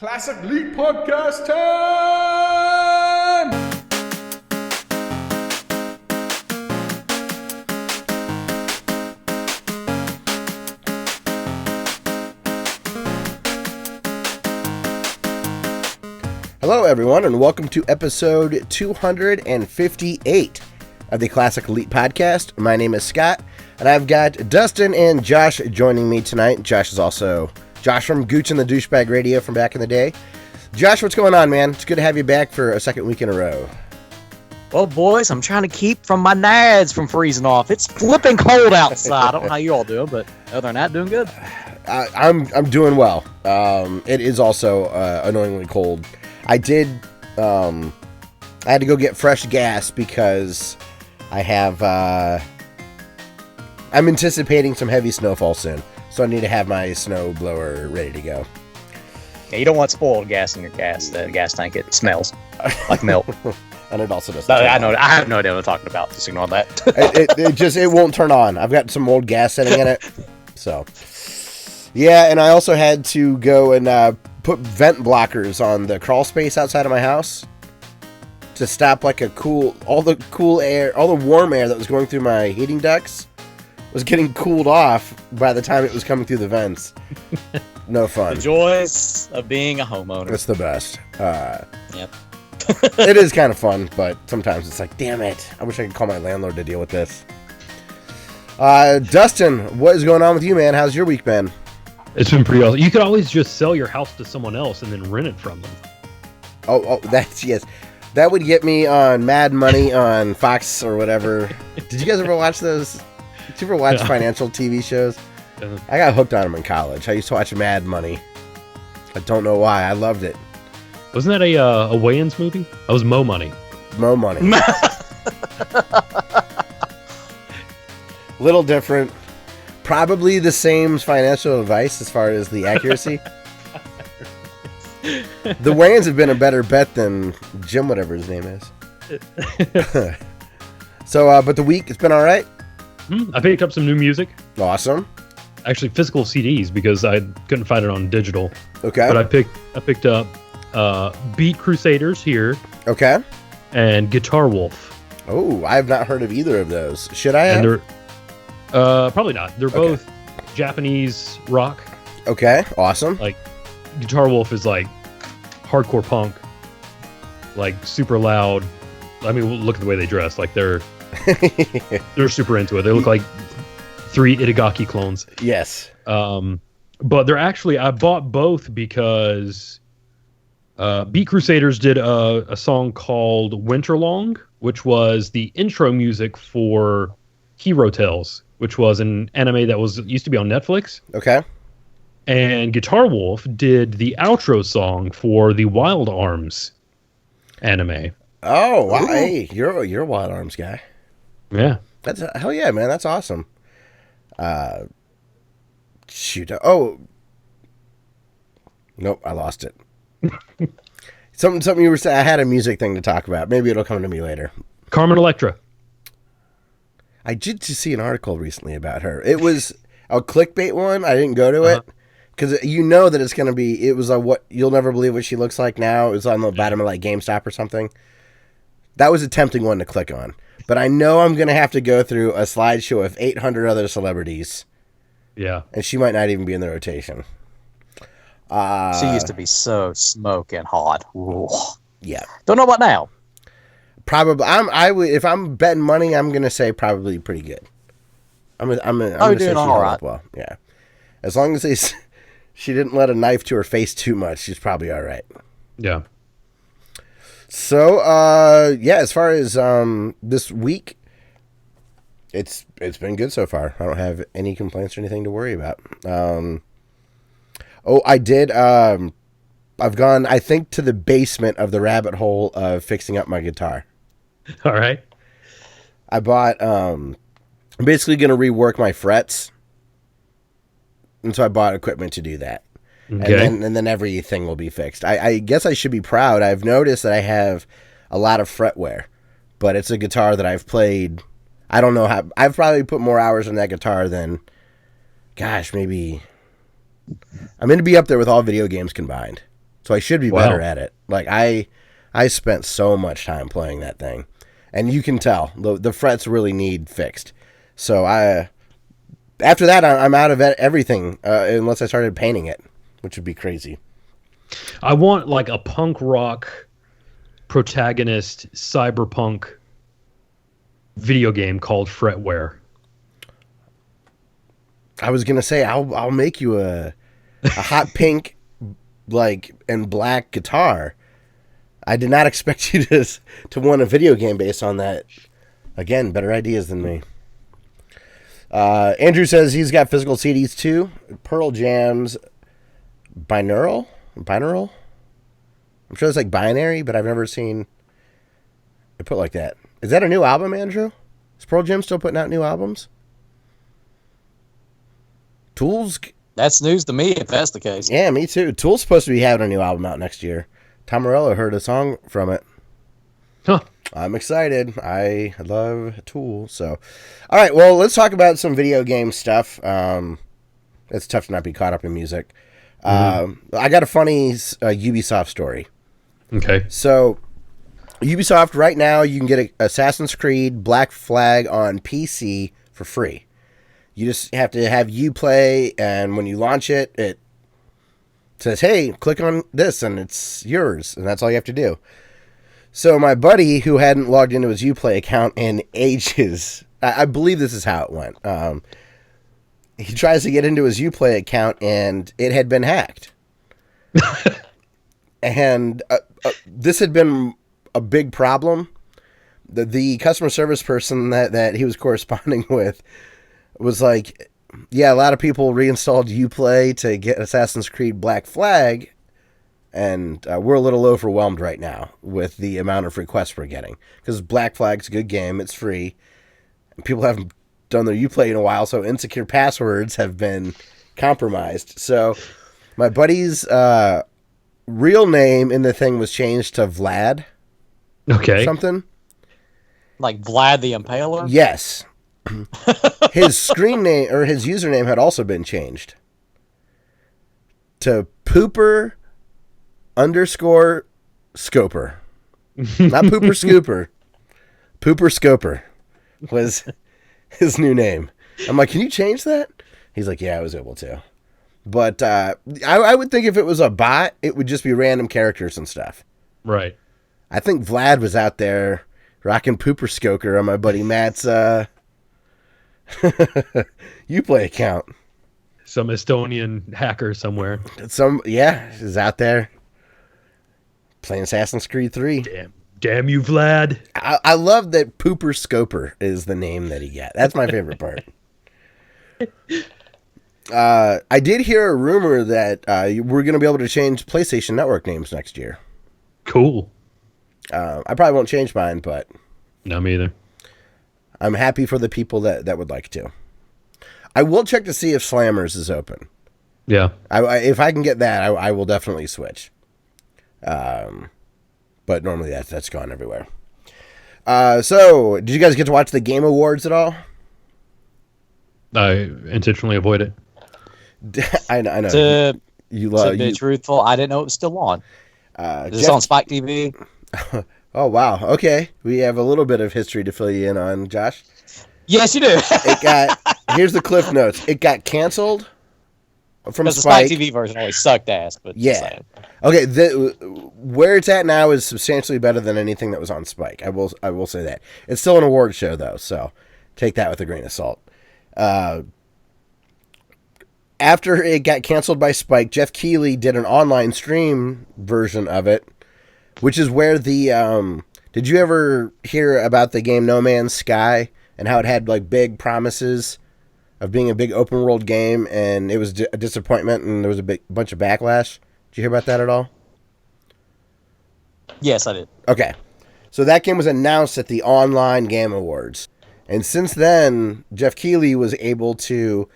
Classic League Podcast time! Hello, everyone, and welcome to episode 258 of the Classic Elite Podcast. My name is Scott, and I've got Dustin and Josh joining me tonight. Josh is also Josh from Gooch and the Douchebag Radio from back in the day. Josh, what's going on, man? It's good to have you back for a second week in a row. Well, boys, I'm trying to keep from my nads from freezing off. It's flipping cold outside. I don't know how you all doing, but other than that, doing good. I'm doing well. It is also annoyingly cold. I had to go get fresh gas because I'm anticipating some heavy snowfall soon. So I need to have my snow blower ready to go. Yeah, you don't want spoiled gas in your the gas tank. It smells like milk. And it also doesn't. No, I know. I have no idea what I'm talking about. Just ignore that. it won't turn on. I've got some old gas sitting in it. So, yeah, and I also had to go and put vent blockers on the crawl space outside of my house to stop all the warm air that was going through my heating ducts was getting cooled off by the time it was coming through the vents. No fun. The joys of being a homeowner. It's the best. Yep. It is kind of fun, but sometimes it's like, damn it. I wish I could call my landlord to deal with this. Dustin, what is going on with you, man? How's your week been? It's been pretty awesome. You could always just sell your house to someone else and then rent it from them. Oh, yes. That would get me on Mad Money on Fox or whatever. Did you guys ever watch those? Did you ever watch financial TV shows? I got hooked on them in college. I used to watch Mad Money. I don't know why. I loved it. Wasn't that a Wayans movie? That was Mo Money. Mo Money. Little different. Probably the same financial advice as far as the accuracy. The Wayans have been a better bet than Jim, whatever his name is. So, but the week, it's been all right? I picked up some new music. Awesome. Actually, physical CDs because I couldn't find it on digital. Okay. But I picked up Beat Crusaders here. Okay. And Guitar Wolf. Oh, I have not heard of either of those. Should I have? And probably not. They're both Japanese rock. Okay, awesome. Like, Guitar Wolf is like hardcore punk, like super loud. I mean, look at the way they dress. Like they're super into it. They look like 3 Itagaki clones. Yes. But they're actually, I bought both because Beat Crusaders did a song called Winterlong, which was the intro music for Hero Tales, which was an anime that used to be on Netflix. Okay. And Guitar Wolf did the outro song for the Wild Arms anime. Oh, wow. Hey, you're a Wild Arms guy. Yeah. That's hell yeah, man. That's awesome. Shoot. Oh. Nope, I lost it. Something you were saying. I had a music thing to talk about. Maybe it'll come to me later. Carmen Electra. I did just see an article recently about her. It was a clickbait one. I didn't go to it because you know that it's going to be. It was a what you'll never believe what she looks like now. It was on the bottom of like GameStop or something. That was a tempting one to click on, but I know I'm going to have to go through a slideshow of 800 other celebrities. Yeah, and she might not even be in the rotation. She used to be so smoking hot. Ooh. Yeah, don't know about now. Probably, I would if I'm betting money. I'm gonna say probably pretty good. I'm gonna say doing all right. Well, yeah, as long as she didn't let a knife to her face too much, she's probably all right. Yeah. So, yeah, as far as this week, it's been good so far. I don't have any complaints or anything to worry about. I did. I've gone, I think, to the basement of the rabbit hole of fixing up my guitar. All right. I bought, I'm basically going to rework my frets. And so I bought equipment to do that. Okay. And then everything will be fixed. I guess I should be proud. I've noticed that I have a lot of fret wear. But it's a guitar that I've played, I don't know how, I've probably put more hours on that guitar than, gosh, maybe, I'm going to be up there with all video games combined. So I should be Wow. better at it. Like, I spent so much time playing that thing. And you can tell, the frets really need fixed. So after that, I'm out of everything, unless I started painting it, which would be crazy. I want like a punk rock protagonist cyberpunk video game called Fretware. I was gonna say I'll make you a hot pink, like, and black guitar. I did not expect you to want a video game based on that. Again, better ideas than me. Andrew says he's got physical CDs too. Pearl Jam's binaural. I'm sure it's like binary, but I've never seen it put like that. Is that a new album, Andrew? Is Pearl Jam still putting out new albums? Tool's... That's news to me if that's the case. Yeah, me too. Tool's supposed to be having a new album out next year. Tom Morello heard a song from it. Huh. I'm excited. I love Tool. So, all right, well, let's talk about some video game stuff. It's tough to not be caught up in music. I got a funny Ubisoft story. Okay. So, Ubisoft, right now, you can get Assassin's Creed Black Flag on PC for free. You just have to have Uplay, and when you launch it, it says, hey, click on this, and it's yours, and that's all you have to do. So my buddy, who hadn't logged into his Uplay account in ages, I believe this is how it went. He tries to get into his Uplay account, and it had been hacked. And this had been a big problem. The customer service person that he was corresponding with was like, yeah, a lot of people reinstalled Uplay to get Assassin's Creed Black Flag, and we're a little overwhelmed right now with the amount of requests we're getting. Because Black Flag's a good game, it's free, and people haven't done their Uplay in a while, so insecure passwords have been compromised. So my buddy's real name in the thing was changed to Vlad. Okay. Something. Like Vlad the Impaler? Yes. His screen name, or his username, had also been changed to Pooper _ Scoper. Not Pooper Scooper. Pooper Scoper was his new name. I'm like, can you change that? He's like, yeah, I was able to. But I would think if it was a bot, it would just be random characters and stuff. Right. I think Vlad was out there rocking Pooper Skoker on my buddy Matt's Uplay account. Some Estonian hacker somewhere. Is out there playing Assassin's Creed 3. Damn you, Vlad. I love that Pooper Scoper is the name that he got. That's my favorite part. I did hear a rumor that we're going to be able to change PlayStation Network names next year. Cool. I probably won't change mine, but... No, me either. I'm happy for the people that would like to. I will check to see if Slammers is open. Yeah. If I can get that, I will definitely switch. But normally that's gone everywhere. So, did you guys get to watch the Game Awards at all? I intentionally avoid it. I know. To be truthful, I didn't know it was still on. Is this on Spike TV? Oh, wow. Okay. We have a little bit of history to fill you in on, Josh. Yes, you do. Here's the cliff notes. It got canceled from Because the Spike TV version always sucked ass. But yeah. Okay. Where it's at now is substantially better than anything that was on Spike. I will say that. It's still an award show, though, so take that with a grain of salt. After it got canceled by Spike, Jeff Keighley did an online stream version of it, which is where the... did you ever hear about the game No Man's Sky and how it had like big promises of being a big open world game, and it was a disappointment, and there was a bunch of backlash? Did you hear about that at all? Yes, I did. Okay. So that game was announced at the Online Game Awards. And since then, Jeff Keighley was able to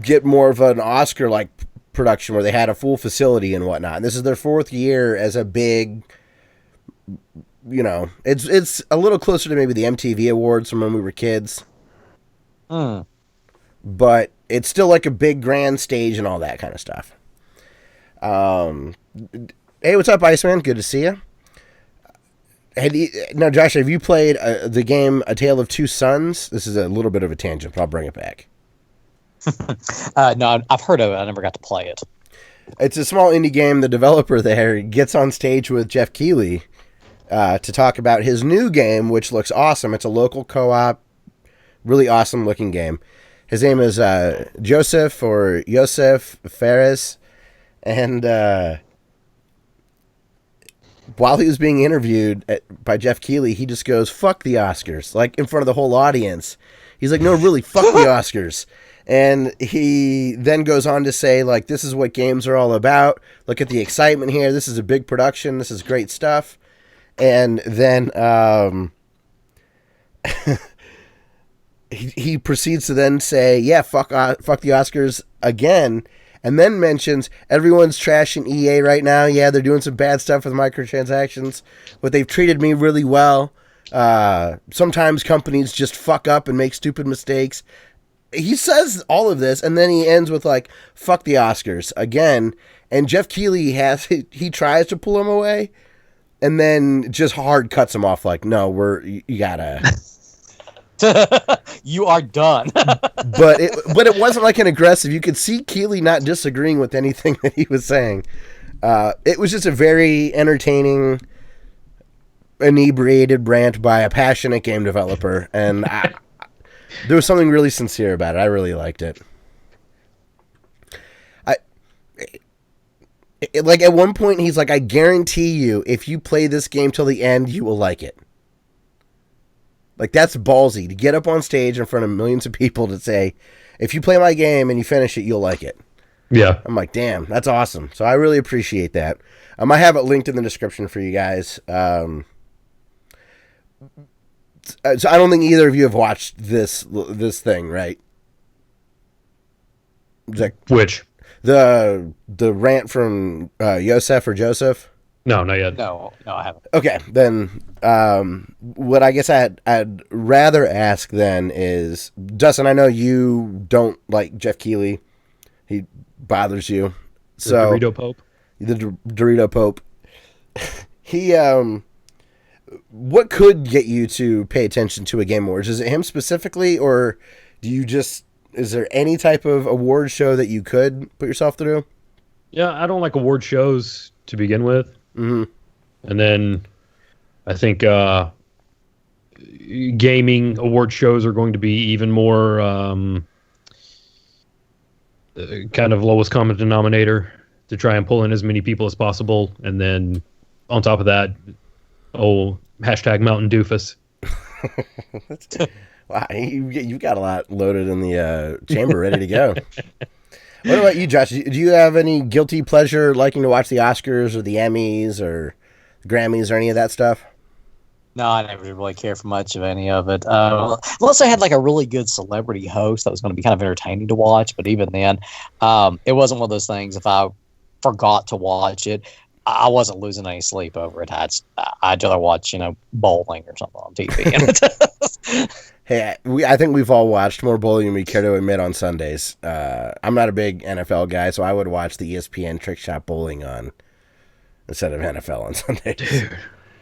get more of an Oscar-like production where they had a full facility and whatnot. And this is their 4th year as a big, it's a little closer to maybe the MTV Awards from when we were kids. But it's still like a big grand stage and all that kind of stuff. Hey, what's up, Iceman? Good to see you. Now, Josh, have you played the game A Tale of Two Sons? This is a little bit of a tangent, but I'll bring it back. No, I've heard of it. I never got to play it. It's a small indie game. The developer there gets on stage with Jeff Keighley to talk about his new game, which looks awesome. It's a local co-op, really awesome looking game. His name is Joseph Ferris, and while he was being interviewed by Jeff Keighley, he just goes, "Fuck the Oscars," like in front of the whole audience. He's like, "No, really, fuck the Oscars." And he then goes on to say, like, this is what games are all about. Look at the excitement here. This is a big production. This is great stuff. And then he proceeds to then say, yeah, fuck the Oscars again. And then mentions everyone's trashing EA right now. Yeah, they're doing some bad stuff with microtransactions, but they've treated me really well. Sometimes companies just fuck up and make stupid mistakes. He says all of this, and then he ends with, like, fuck the Oscars again. And Jeff Keighley he tries to pull him away, and then just hard cuts him off, like, no, you gotta. You are done. but it wasn't like an aggressive. You could see Keighley not disagreeing with anything that he was saying. It was just a very entertaining, inebriated rant by a passionate game developer, and there was something really sincere about it. I really liked it. Like at one point, he's like, "I guarantee you, if you play this game till the end, you will like it." Like, that's ballsy to get up on stage in front of millions of people to say, "If you play my game and you finish it, you'll like it." Yeah. I'm like, damn, that's awesome. So I really appreciate that. I have it linked in the description for you guys. So I don't think either of you have watched this thing, right? Which? The rant from Joseph? No, not yet. No, I haven't. Okay, then what I guess I'd rather ask then is, Dustin, I know you don't like Jeff Keighley. He bothers you. The Dorito Pope? The Dorito Pope. He, what could get you to pay attention to a Game Awards? Is it him specifically, or is there any type of award show that you could put yourself through? Yeah, I don't like award shows to begin with. Mm-hmm. And then I think gaming award shows are going to be even more kind of lowest common denominator to try and pull in as many people as possible. And then on top of that, hashtag Mountain Doofus. Wow, you've got a lot loaded in the chamber ready to go. What about you, Josh? Do you have any guilty pleasure liking to watch the Oscars or the Emmys or the Grammys or any of that stuff? No, I never really cared for much of any of it. Unless I had like a really good celebrity host that was going to be kind of entertaining to watch. But even then, it wasn't one of those things. If I forgot to watch it, I wasn't losing any sleep over it. I'd rather watch, bowling or something on TV. Hey, I think we've all watched more bowling than we care to admit on Sundays. I'm not a big NFL guy, so I would watch the ESPN Trick Shot Bowling on instead of NFL on Sundays. Dude,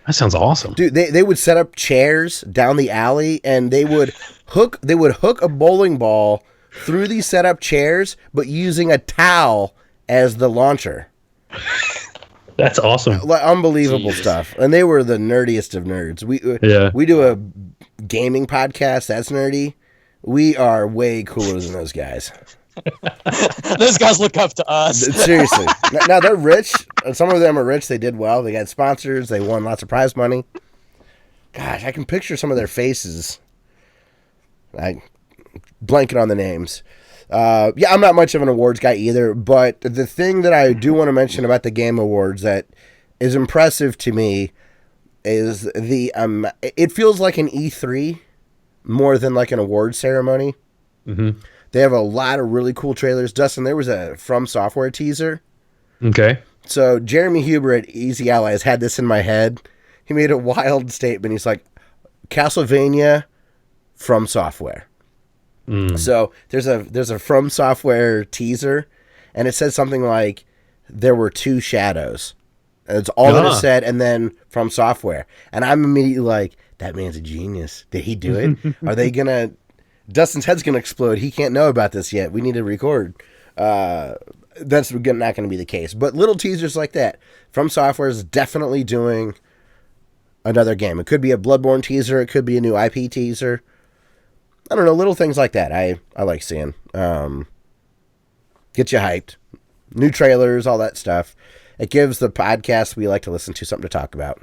that sounds awesome. Dude, they would set up chairs down the alley, and they would hook a bowling ball through these set up chairs, but using a towel as the launcher. That's awesome. Unbelievable stuff. And they were the nerdiest of nerds. We do a gaming podcast that's nerdy. We are way cooler than those guys. Those guys look up to us. Seriously. Now they're rich. Some of them are rich. They did well. They got sponsors. They won lots of prize money. Gosh, I can picture some of their faces. I blanking on the names. I'm not much of an awards guy either, but the thing that I do want to mention about the Game Awards that is impressive to me is it feels like an E3 more than like an award ceremony. Mm-hmm. They have a lot of really cool trailers. Dustin, there was a From Software teaser. Okay. So Jeremy Huber at Easy Allies had this in my head. He made a wild statement. He's like, Castlevania From Software. So there's a From Software teaser, and it says something like, there were two shadows. That's all that is said, and then From Software. And I'm immediately like, that man's a genius. Did he do it? Are they going to... Dustin's head's going to explode. He can't know about this yet. We need to record. That's not going to be the case. But little teasers like that. From Software is definitely doing another game. It could be a Bloodborne teaser. It could be a new IP teaser. I don't know. Little things like that I like seeing. Get you hyped. New trailers, all that stuff. It gives the podcast we like to listen to something to talk about.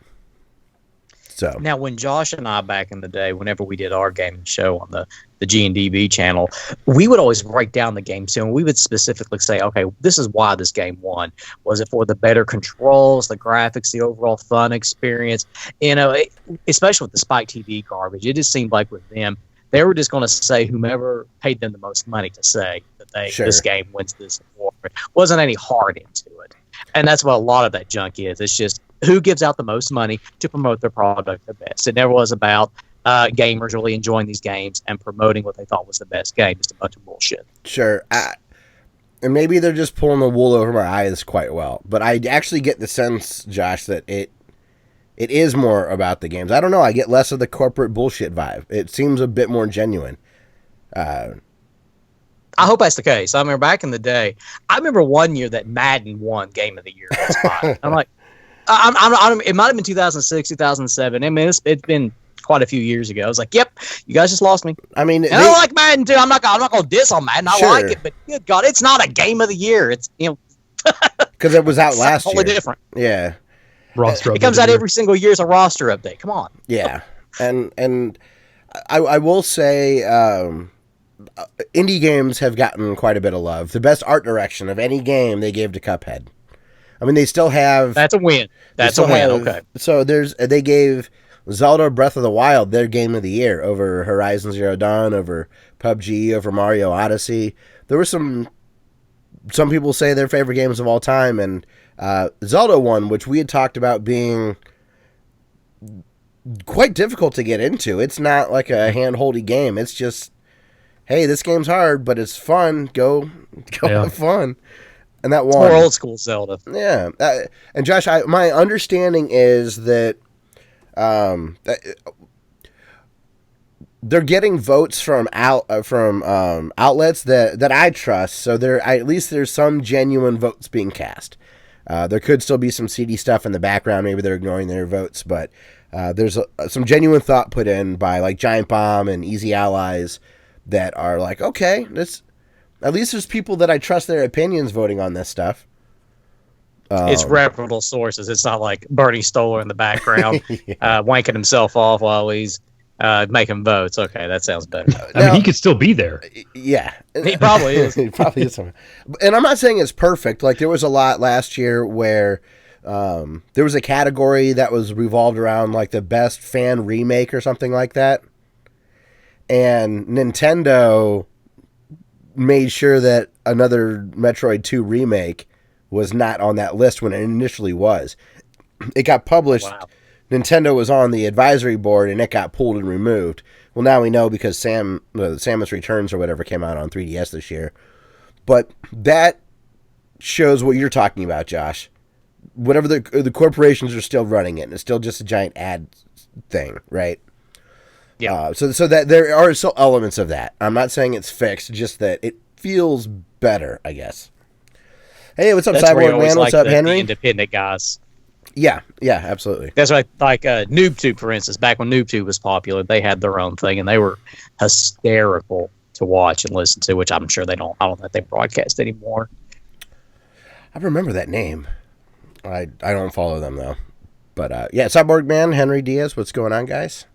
So now, when Josh and I back in the day, whenever we did our gaming show on the G&DB channel, we would always break down the game too, and we would specifically say, okay, this is why this game won. Was it for the better controls, the graphics, the overall fun experience? Especially with the Spike TV garbage, it just seemed like with them, they were just going to say whomever paid them the most money to say that this game wins this award. Wasn't any heart into it. And that's what a lot of that junk is. It's just who gives out the most money to promote their product the best. It never was about gamers really enjoying these games and promoting what they thought was the best game. Just a bunch of bullshit. Sure. And maybe they're just pulling the wool over my eyes quite well. But I actually get the sense, Josh, that it is more about the games. I don't know. I get less of the corporate bullshit vibe. It seems a bit more genuine. I hope that's the case. I remember back in the day, I remember one year that Madden won Game of the Year. I'm like, it might have been 2006, 2007. I mean, it's been quite a few years ago. I was like, yep, you guys just lost me. I mean, I like Madden too. I'm not going to diss on Madden. I like it, but good God, it's not a Game of the Year. It's because it was out last year. Totally different. Yeah, roster. It comes out every single year as a roster update. Come on. Yeah, and I will say. Indie games have gotten quite a bit of love. The best art direction of any game they gave to Cuphead. I mean, they still have... That's a win. That's a win, okay. So they gave Zelda Breath of the Wild their game of the year over Horizon Zero Dawn, over PUBG, over Mario Odyssey. There were some people say their favorite games of all time, and Zelda won, which we had talked about being quite difficult to get into. It's not like a hand-holdy game. It's just... hey, this game's hard, but it's fun. Go have fun. And that one. More old school Zelda. Yeah. And Josh, my understanding is that they're getting votes from outlets that I trust. So at least there's some genuine votes being cast. There could still be some seedy stuff in the background. Maybe they're ignoring their votes, but there's some genuine thought put in by like Giant Bomb and Easy Allies that are like, okay, at least there's people that I trust their opinions voting on this stuff. It's reputable sources. It's not like Bernie Stoller in the background wanking himself off while he's making votes. Okay, that sounds better. I mean, he could still be there. Yeah. He probably is. He probably is. And I'm not saying it's perfect. Like, there was a lot last year where there was a category that was revolved around, like, the best fan remake or something like that. And Nintendo made sure that another Metroid 2 remake was not on that list when it initially was. It got published. Wow. Nintendo was on the advisory board, and it got pulled and removed. Well, now we know because Samus Returns or whatever came out on 3DS this year. But that shows what you're talking about, Josh. Whatever the corporations are still running it, and it's still just a giant ad thing, right? Yeah. So that there are still elements of that. I'm not saying it's fixed, just that it feels better, I guess. Hey, what's up, Cyborg Man? What's up, Henry? The independent guys. Yeah, absolutely. That's right. Like NoobTube, for instance, back when NoobTube was popular, they had their own thing, and they were hysterical to watch and listen to, which I'm sure they don't. I don't think they broadcast anymore. I remember that name. I don't follow them though. But Cyborg Man, Henry Diaz, what's going on, guys?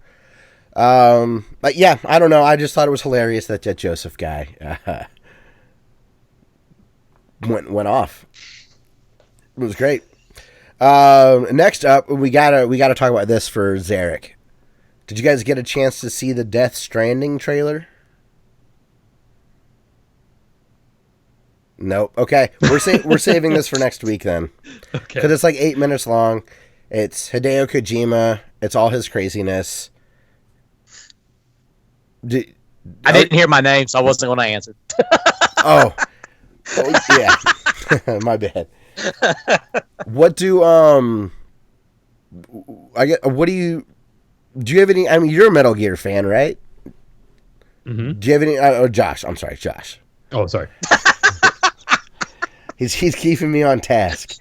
But yeah, I don't know. I just thought it was hilarious that Joseph guy went off. It was great. Next up, we gotta talk about this for Zarek. Did you guys get a chance to see the Death Stranding trailer? Nope. Okay, we're saving this for next week then. Okay. Because it's like 8 minutes long. It's Hideo Kojima. It's all his craziness. I didn't hear my name, so I wasn't going to answer. Oh yeah. My bad. What do what do you have any? I mean, you're a Metal Gear fan, right? Mm-hmm. Do you have any? Josh, I'm sorry, Josh. Oh, sorry. He's keeping me on task.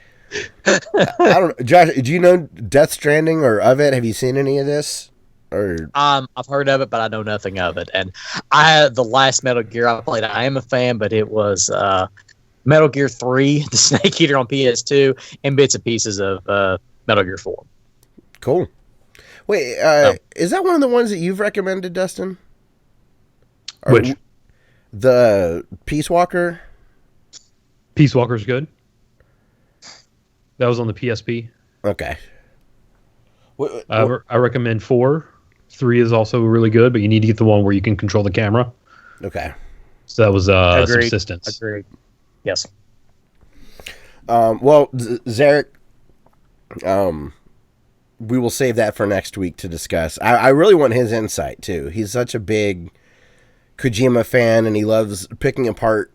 I don't know, Josh. Do you know Death Stranding or of it? Have you seen any of this? Or I've heard of it, but I know nothing of it. And the last Metal Gear I played, I am a fan, but it was Metal Gear 3, the Snake Eater on PS2, and bits and pieces of Metal Gear 4. Cool. Wait, is that one of the ones that you've recommended, Dustin? Or Which? The Peace Walker? Peace Walker's good. That was on the PSP. Okay. I recommend 4. 3 is also really good, but you need to get the one where you can control the camera. Okay. So that was Agreed. Subsistence. Agreed. Yes. Well, Zarek, we will save that for next week to discuss. I really want his insight, too. He's such a big Kojima fan, and he loves picking apart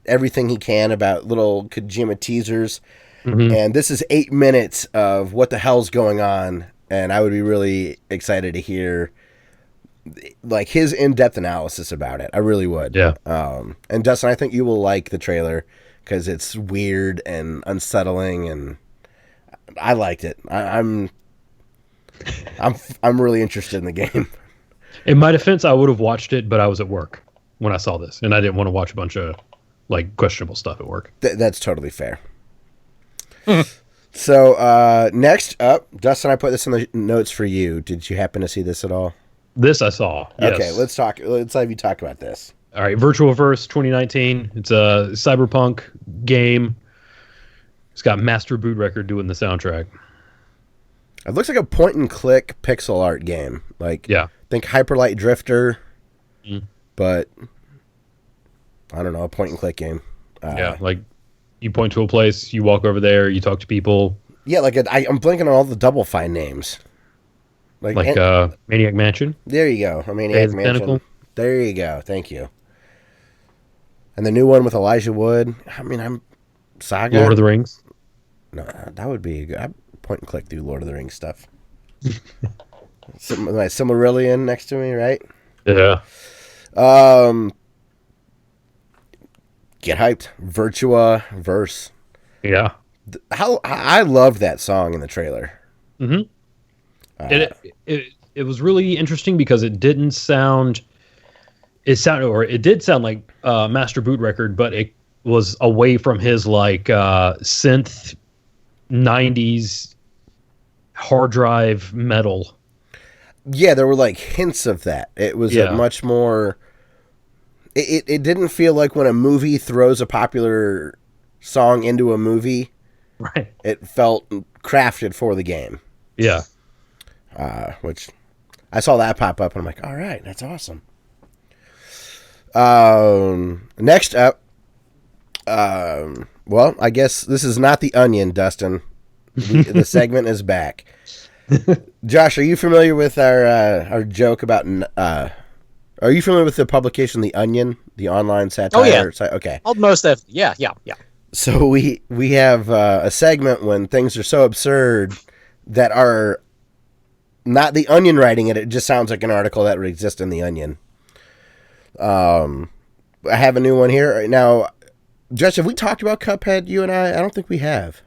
everything he can about little Kojima teasers. Mm-hmm. And this is 8 minutes of what the hell's going on, and I would be really excited to hear like his in-depth analysis about it. I really would. Yeah. And Dustin, I think you will like the trailer because it's weird and unsettling, and I liked it. I'm really interested in the game. In my defense, I would have watched it, but I was at work when I saw this, and I didn't want to watch a bunch of like questionable stuff at work. That's totally fair. So next up, Dustin, I put this in the notes for you. Did you happen to see this at all? This I saw. Yes. Okay, let's have you talk about this. All right, VirtuaVerse 2019. It's a cyberpunk game. It's got Master Bootrecord doing the soundtrack. It looks like a point and click pixel art game. Like, yeah, think Hyperlight Drifter, but I don't know, a point and click game. Yeah, like you point to a place, you walk over there, you talk to people. Yeah, like I'm blanking on all the Double Fine names. Like Maniac Mansion. There you go. A Maniac Mansion. Pinnacle. There you go. Thank you. And the new one with Elijah Wood. I mean, I'm Saga. Lord of the Rings. No, that would be a good. I'd point and click through Lord of the Rings stuff. My Silmarillion next to me, right? Yeah. Get hyped. VirtuaVerse. Yeah. How I love that song in the trailer. Mm-hmm. It was really interesting because it didn't sound. It did sound like Master Bootrecord, but it was away from his like synth 90s hard drive metal. Yeah, there were like hints of that. It was a much more. It didn't feel like when a movie throws a popular song into a movie. Right. It felt crafted for the game. Yeah. Which I saw that pop up and I'm like, all right, that's awesome. Next up, well, I guess this is not The Onion, Dustin. The segment is back. Josh, are you familiar with our joke about? Are you familiar with the publication The Onion, the online satire? Oh yeah. Site? Okay. Almost. Yeah. So we have a segment when things are so absurd that are not The Onion writing it. It just sounds like an article that would exist in The Onion. I have a new one here now. Josh, have we talked about Cuphead? You and I don't think we have.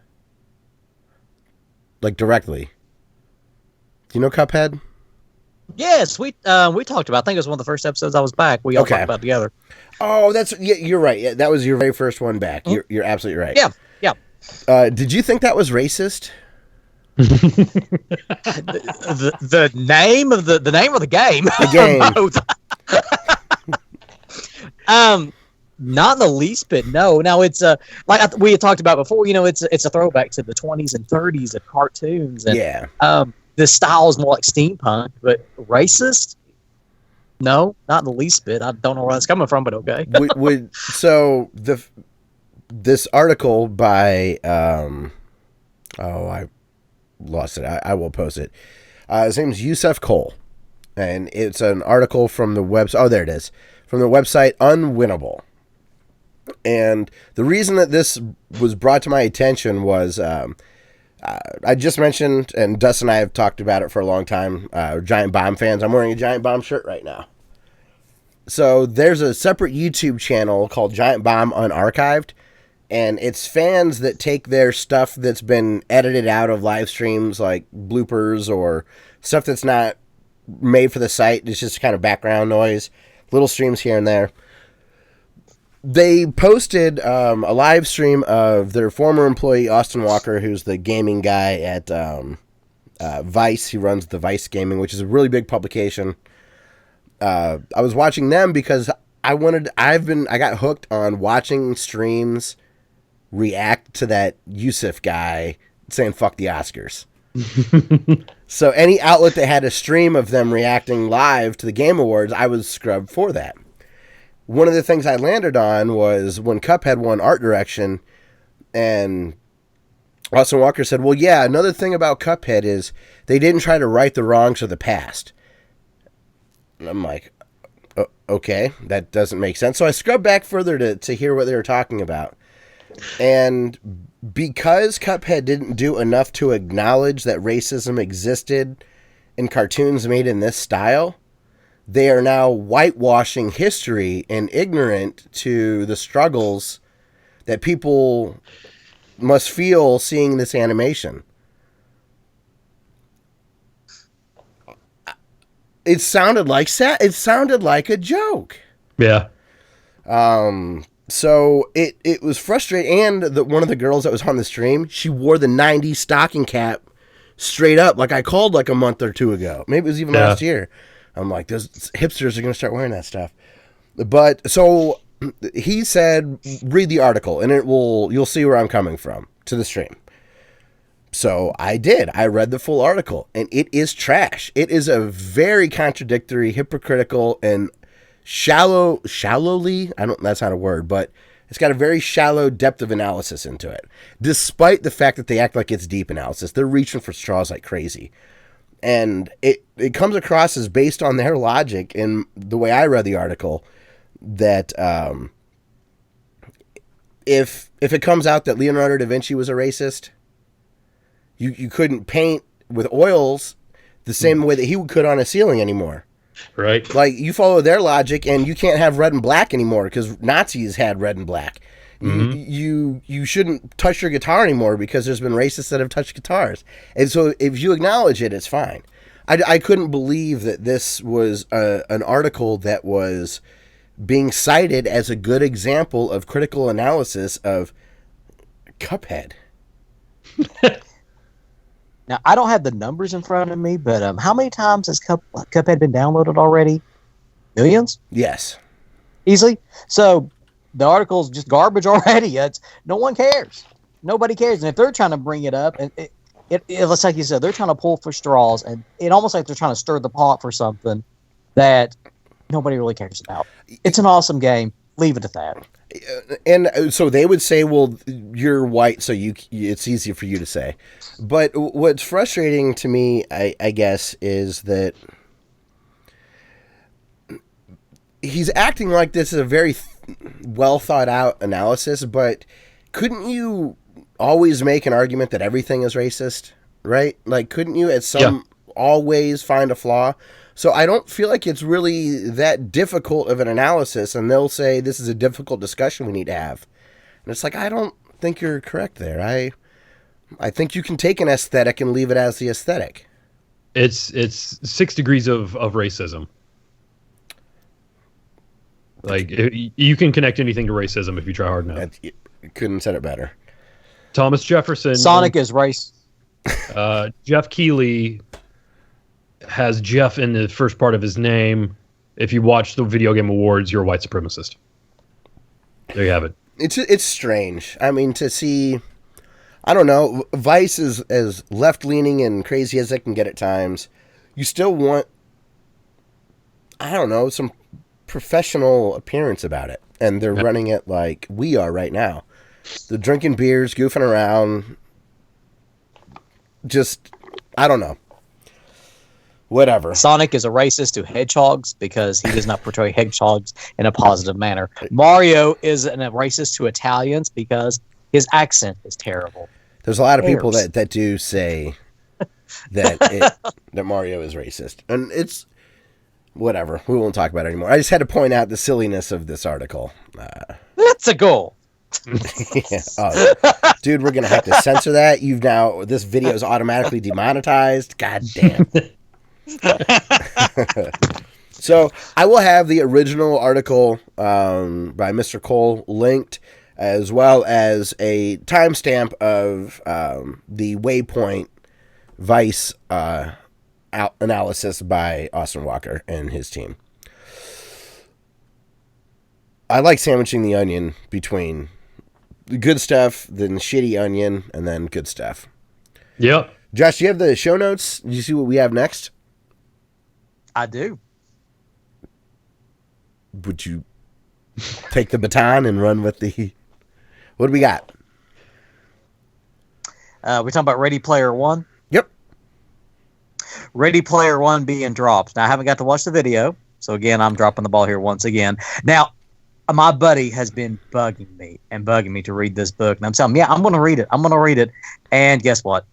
Like directly. Do you know Cuphead? Yes, we talked about. I think it was one of the first episodes I was back. We all talked about it together. Oh, you're right. Yeah, that was your very first one back. Mm-hmm. You're absolutely right. Yeah. Did you think that was racist? the name of the name of the game. The game. Not in the least bit. No. Now it's like we had talked about before. It's a throwback to the 20s and 30s of cartoons. And, yeah. The style is more like steampunk, but racist? No, not in the least bit. I don't know where that's coming from, but okay. So this article by I lost it. I will post it. His name's Yusef Cole, and it's an article from the website. Oh, there it is, from the website Unwinnable. And the reason that this was brought to my attention was I just mentioned, and Dustin and I have talked about it for a long time, Giant Bomb fans. I'm wearing a Giant Bomb shirt right now. So there's a separate YouTube channel called Giant Bomb Unarchived, and it's fans that take their stuff that's been edited out of live streams, like bloopers or stuff that's not made for the site. It's just kind of background noise, little streams here and there. They posted a live stream of their former employee, Austin Walker, who's the gaming guy at Vice. He runs the Vice Gaming, which is a really big publication. I was watching them because I got hooked on watching streams react to that Yusuf guy saying fuck the Oscars. So any outlet that had a stream of them reacting live to the Game Awards, I was scrubbed for that. One of the things I landed on was when Cuphead won art direction, and Austin Walker said, well, yeah, another thing about Cuphead is they didn't try to right the wrongs of the past. And I'm like, okay, that doesn't make sense. So I scrubbed back further to hear what they were talking about. And because Cuphead didn't do enough to acknowledge that racism existed in cartoons made in this style, they are now whitewashing history and ignorant to the struggles that people must feel seeing this animation. It sounded like a joke. Yeah. So it was frustrating. And one of the girls that was on the stream, she wore the 90s stocking cap straight up, like I called like a month or two ago. Maybe it was even last year. I'm like, those hipsters are going to start wearing that stuff. But so he said, read the article and you'll see where I'm coming from to the stream. So I did. I read the full article and it is trash. It is a very contradictory, hypocritical, and shallowly, that's not a word, but it's got a very shallow depth of analysis into it. Despite the fact that they act like it's deep analysis, they're reaching for straws like crazy. And it comes across as based on their logic, and the way I read the article, that if it comes out that Leonardo da Vinci was a racist, you couldn't paint with oils the same way that he could on a ceiling anymore. Right. Like, you follow their logic, and you can't have red and black anymore because Nazis had red and black. Mm-hmm. You shouldn't touch your guitar anymore because there's been racists that have touched guitars. And so if you acknowledge it, it's fine. I couldn't believe that this was an article that was being cited as a good example of critical analysis of Cuphead. Now, I don't have the numbers in front of me, but how many times has Cuphead been downloaded already? Millions? Yes. Easily? So the article's just garbage already. No one cares. Nobody cares. And if they're trying to bring it up, and it's like you said, they're trying to pull for straws, and it almost like they're trying to stir the pot for something that nobody really cares about. It's an awesome game. Leave it at that. And so they would say, well, you're white, so it's easy for you to say. But what's frustrating to me, I guess, is that he's acting like this is a very well thought out analysis, but couldn't you always make an argument that everything is racist, right? Like, couldn't you always find a flaw? So I don't feel like it's really that difficult of an analysis, and they'll say this is a difficult discussion we need to have. And it's like, I don't think you're correct there. I think you can take an aesthetic and leave it as the aesthetic. It's 6 degrees of racism. Like, you can connect anything to racism if you try hard enough. Couldn't have said it better. Thomas Jefferson. Sonic is race. Jeff Keighley has Jeff in the first part of his name. If you watch the Video Game Awards, you're a white supremacist. There you have it. It's strange. I mean, to see, I don't know, Vice is as left-leaning and crazy as it can get at times. You still want, I don't know, some professional appearance about it. And they're running it like we are right now. They're drinking beers, goofing around. Just, I don't know. Whatever. Sonic is a racist to hedgehogs because he does not portray hedgehogs in a positive manner. Mario is a racist to Italians because his accent is terrible. There's a lot of people that do say that Mario is racist, and it's whatever. We won't talk about it anymore. I just had to point out the silliness of this article. That's a goal. Yeah. Oh, dude, we're gonna have to censor that. This video is automatically demonetized. God damn. So I will have the original article by Mr. Cole linked, as well as a timestamp of the Waypoint Vice analysis by Austin Walker and his team. I like sandwiching the onion between good stuff, then shitty onion, and then good stuff. Yep. Josh, do you have the show notes? Did you see what we have next? I do. Would you take the baton and run with the... What do we got? We're talking about Ready Player One? Yep. Ready Player One being dropped. Now, I haven't got to watch the video, so again, I'm dropping the ball here once again. Now, my buddy has been bugging me to read this book, and I'm telling him, yeah, I'm going to read it. And guess what?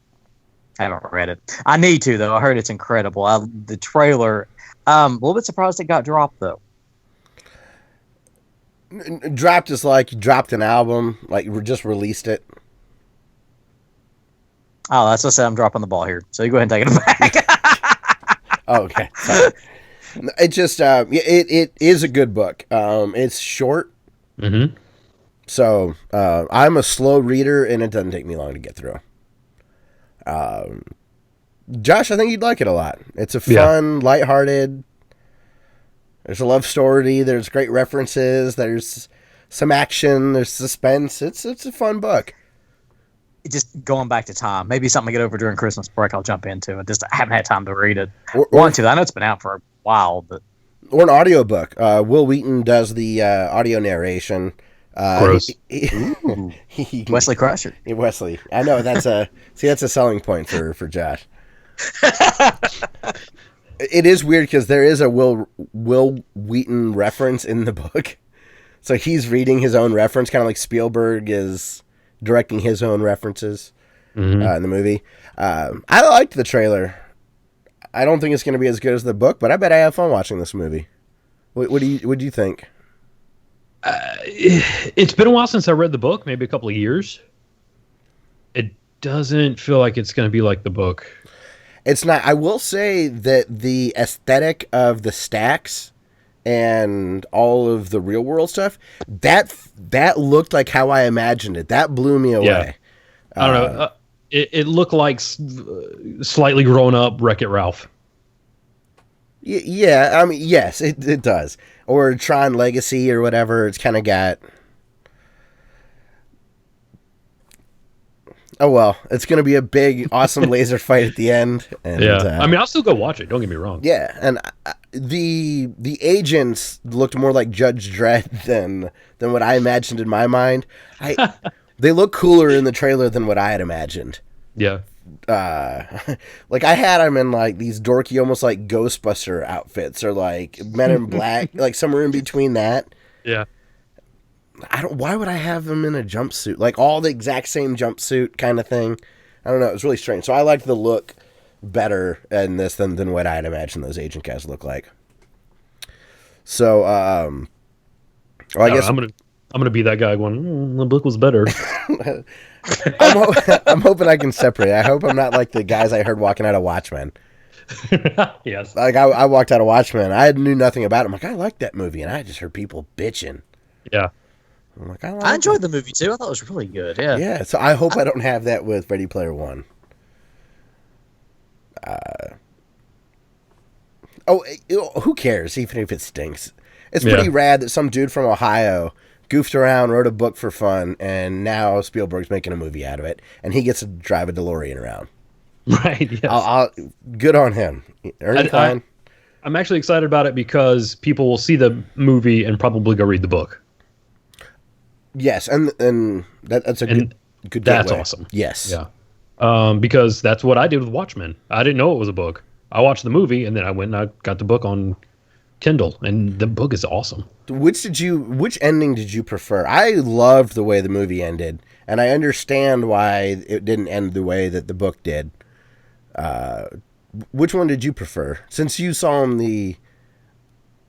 I haven't read it. I need to, though. I heard it's incredible. The trailer, a little bit surprised it got dropped, though. Dropped is like you dropped an album, like you just released it. Oh, that's what I said. I'm dropping the ball here. So you go ahead and take it back. Oh, okay. Sorry. It just, it is a good book. It's short. Mm-hmm. So I'm a slow reader, and it doesn't take me long to get through. Josh, I think you'd like it a lot. It's a fun, lighthearted. There's a love story. There's great references. There's some action. There's suspense. It's a fun book. Just going back to time. Maybe something to get over during Christmas break. I'll jump into it. Just I haven't had time to read it. I know it's been out for a while, but or an audiobook. Will Wheaton does the audio narration. Gross. Wesley Crusher. Wesley. I know that's a selling point for Josh. It is weird because there is a Will Wheaton reference in the book. So he's reading his own reference, kind of like Spielberg is directing his own references in the movie. I liked the trailer. I don't think it's going to be as good as the book, but I bet I have fun watching this movie. What do you think? It's been a while since I read the book, maybe a couple of years. It doesn't feel like it's going to be like the book. It's not. I will say that the aesthetic of the stacks and all of the real world stuff, that looked like how I imagined it. That blew me away. Yeah. I don't know. It looked like slightly grown up Wreck-It Ralph. Yeah, I mean, yes, it does. Or Tron Legacy or whatever. It's kind of got... Oh, well, it's going to be a big, awesome laser fight at the end. And, yeah, I mean, I'll still go watch it. Don't get me wrong. Yeah, and the agents looked more like Judge Dredd than what I imagined in my mind. They look cooler in the trailer than what I had imagined. Yeah. Like I had them in like these dorky, almost like Ghostbuster outfits or like Men in Black, like somewhere in between that. Yeah. Why would I have them in a jumpsuit? Like all the exact same jumpsuit kind of thing. I don't know. It was really strange. So I liked the look better in this than what I'd imagined those agent guys look like. So, well, I guess I'm gonna be that guy going, the book was better. I'm hoping I can separate. I hope I'm not like the guys I heard walking out of Watchmen. Yes. Like I walked out of Watchmen. I knew nothing about it. I'm like, I like that movie, and I just heard people bitching. Yeah. I'm like, I enjoyed the movie too. I thought it was really good. Yeah. Yeah. So I hope I don't have that with Ready Player One. Who cares? Even if it stinks, it's pretty rad that some dude from Ohio goofed around, wrote a book for fun, and now Spielberg's making a movie out of it, and he gets to drive a DeLorean around. Right. Yes. Good on him. Ernie Klein. I'm actually excited about it because people will see the movie and probably go read the book. Yes, and that's a good That's gateway. awesome. Yes. Yeah. Because that's what I did with Watchmen. I didn't know it was a book. I watched the movie, and then I went and I got the book on Kindle, and the book is awesome. Which ending did you prefer? I loved the way the movie ended, and I understand why it didn't end the way that the book did. Which one did you prefer? Since you saw him the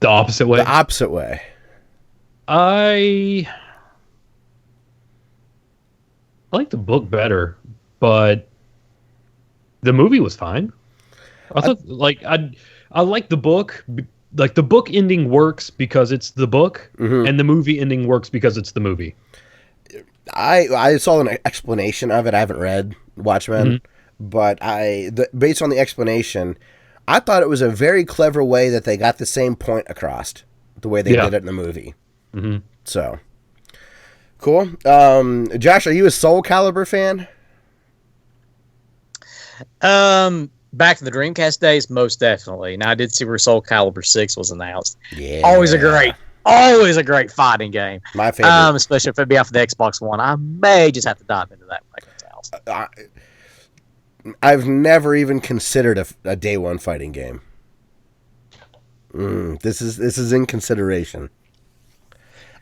opposite way. The opposite way. I like the book better, but the movie was fine. I thought I like the book. Like the book ending works because it's the book, and the movie ending works because it's the movie. I saw an explanation of it. I haven't read Watchmen, but based on the explanation, I thought it was a very clever way that they got the same point across the way they did it in the movie. So cool. Josh, are you a Soul Calibur fan? Back in the Dreamcast days, most definitely. Now I did see where Soul Calibur 6 was announced. Yeah, always a great fighting game. My favorite, especially if it'd be off the Xbox One. I may just have to dive into that when I get to I've never even considered a day one fighting game. This is in consideration.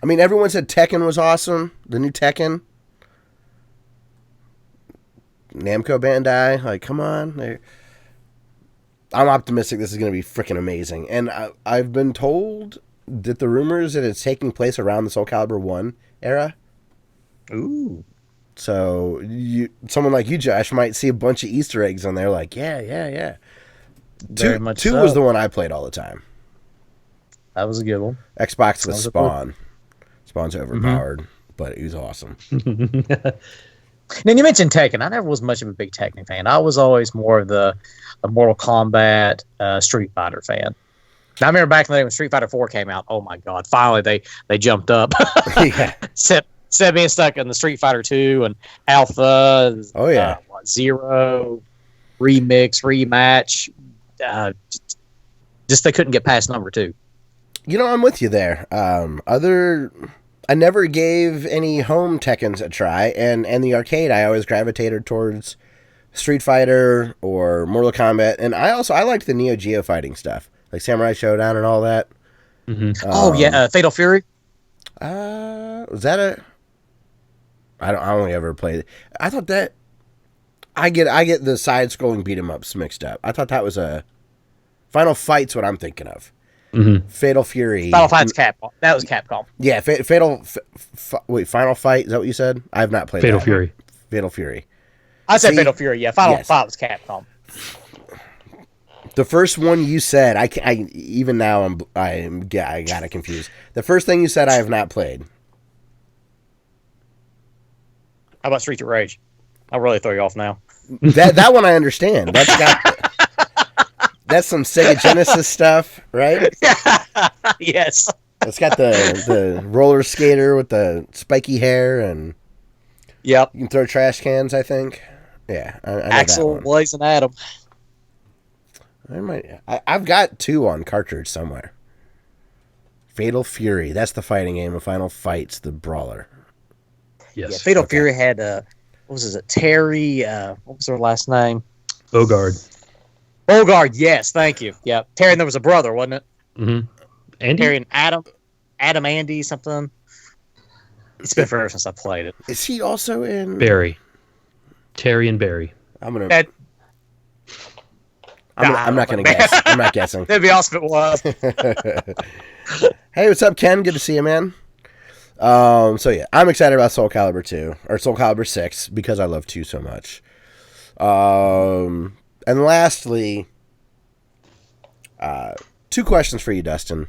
I mean, everyone said Tekken was awesome. The new Tekken. Namco Bandai. Like, come on. I'm optimistic this is going to be freaking amazing. And I've been told that the rumors that it's taking place around the Soul Calibur 1 era. Ooh. So someone like you, Josh, might see a bunch of Easter eggs on there like, yeah. Very much two so. was the one I played all the time. That was a good one. Xbox was Spawn. Spawn's overpowered, but he was awesome. Now, you mentioned Tekken. I never was much of a big Tekken fan. I was always more of a Mortal Kombat, Street Fighter fan. Now, I remember back in the day when Street Fighter 4 came out. Oh my God! Finally, they jumped up. Yeah. Instead of being stuck in the Street Fighter 2 and Alpha. Oh yeah. Zero, remix, rematch. Just they couldn't get past number 2. You know, I'm with you there. I never gave any home Tekkens a try, and the arcade I always gravitated towards Street Fighter or Mortal Kombat, and I liked the Neo Geo fighting stuff, like Samurai Showdown and all that. Fatal Fury. Was that I only ever played it. I thought that I get the side scrolling beat 'em ups mixed up. I thought that was a Final Fight's what I'm thinking of. Fatal Fury. Final Fight's Capcom. That was Capcom. Yeah, Final Fight. Is that what you said? I have not played Fatal that. Fury. Fatal Fury. I said Fatal Fury. Yeah, Final Fight was Capcom. The first one you said, I even now I got it confused. The first thing you said, I have not played. How about Streets of Rage? I'll really throw you off now. That one I understand. That's some Sega Genesis stuff, right? Yes. It's got the roller skater with the spiky hair, and yep, you can throw trash cans, I think. Yeah, I know Axel, Blaze, and Adam. I've got 2 on cartridge somewhere. Fatal Fury. That's the fighting game. The Final Fight's the brawler. Yes. Yeah, Fatal Fury had what was it? Terry. What was her last name? Bogard. Yes, thank you. Yeah, Terry. And there was a brother, wasn't it? Mm-hmm. Andy. Terry and Adam, Andy, something. It's been forever since I played it. Is he also in Barry? Terry and Barry. I'm not gonna guess. I'm not guessing. That'd be awesome if it was. Hey, what's up, Ken? Good to see you, man. So yeah, I'm excited about Soul Calibur 2 or Soul Calibur 6 because I love 2 so much. And lastly, 2 questions for you, Dustin.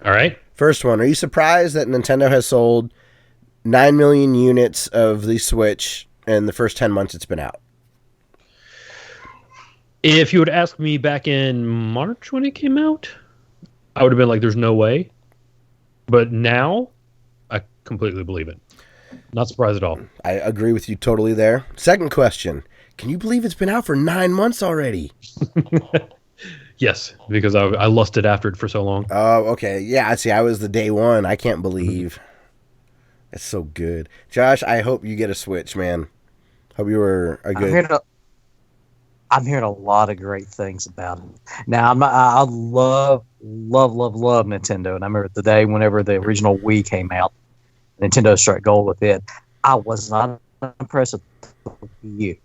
All right. First one: are you surprised that Nintendo has sold 9 million units of the Switch in the first 10 months it's been out? If you would ask me back in March when it came out, I would have been like, there's no way. But now, I completely believe it. Not surprised at all. I agree with you totally there. Second question: can you believe it's been out for 9 months already? Yes, because I lusted after it for so long. Oh, okay. Yeah, I see. I was the day one. I can't believe. It's so good. Josh, I hope you get a Switch, man. Hope you were a good... I'm hearing a lot of great things about it. Now, I love Nintendo, and I remember the day whenever the original Wii came out, Nintendo struck gold with it. I was not impressed with the Wii U.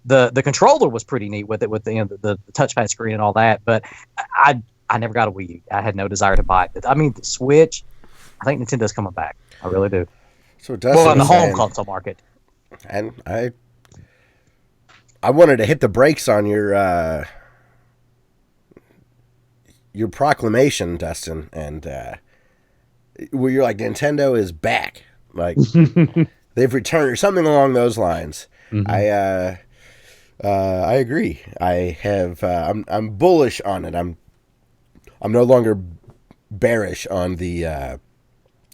The controller was pretty neat with it, with the touchpad screen and all that, but I never got a Wii U. I had no desire to buy it. But, I mean, the Switch, I think Nintendo's coming back. I really do. So it does. In the home console market. And I wanted to hit the brakes on your proclamation, Dustin, and where you're like, Nintendo is back, like they've returned or something along those lines. Mm-hmm. I agree. I have. I'm bullish on it. I'm no longer bearish on the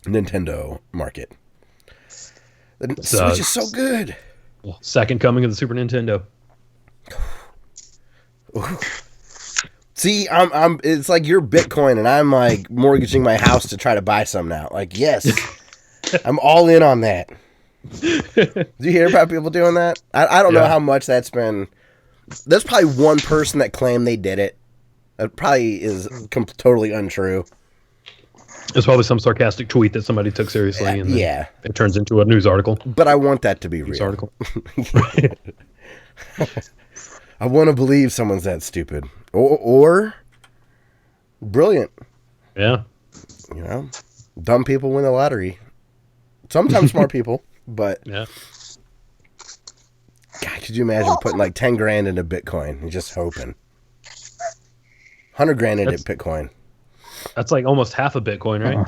Nintendo market. The Switch is so good. Second coming of the Super Nintendo. See, I'm. It's like you're Bitcoin, and I'm like mortgaging my house to try to buy some now. Like, yes, I'm all in on that. Do you hear about people doing that? I don't know how much that's been. There's probably one person that claimed they did it. It probably is totally untrue. It's probably some sarcastic tweet that somebody took seriously, and yeah, it turns into a news article. But I want that to be real. Article. I want to believe someone's that stupid or brilliant. Yeah, you know, dumb people win the lottery. Sometimes smart people, but yeah. God, could you imagine putting like 10 grand into Bitcoin and just hoping? 100 grand into Bitcoin. That's like almost half a Bitcoin, right?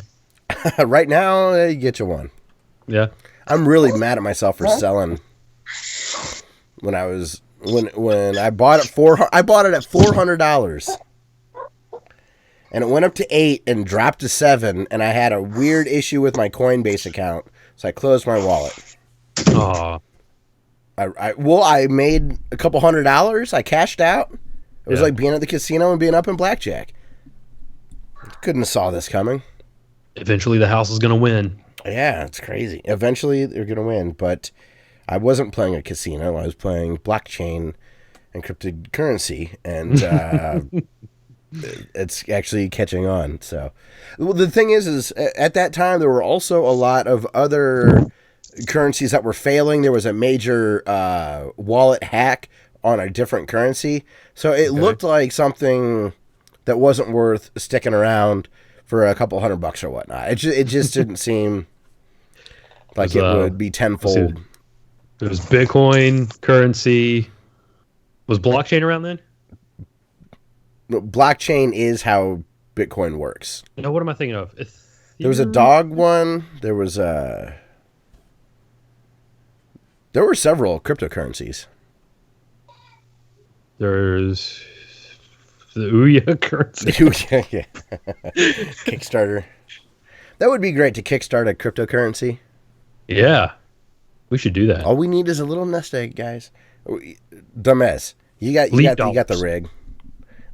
Right now, you get you one. Yeah. I'm really mad at myself for selling when I bought it I bought it at $400. And it went up to 8 and dropped to 7, and I had a weird issue with my Coinbase account, so I closed my wallet. Aw. I made a couple $100. I cashed out. It was like being at the casino and being up in blackjack. Couldn't have saw this coming. Eventually the house is going to win. Yeah, it's crazy. Eventually they're going to win, but I wasn't playing a casino. I was playing blockchain encrypted currency, and it's actually catching on. So, well, the thing is at that time there were also a lot of other currencies that were failing. There was a major wallet hack on a different currency, so it looked like something that wasn't worth sticking around for a couple $100 or whatnot. It just didn't seem like it would be tenfold. It was Bitcoin currency. Was blockchain around then? Blockchain is how Bitcoin works. No, what am I thinking of? There was a dog one. There were several cryptocurrencies. There's the Ouya currency. Yeah. Kickstarter. That would be great to kickstart a cryptocurrency. Yeah. We should do that. All we need is a little nest egg, guys. Dumbass. You got the rig.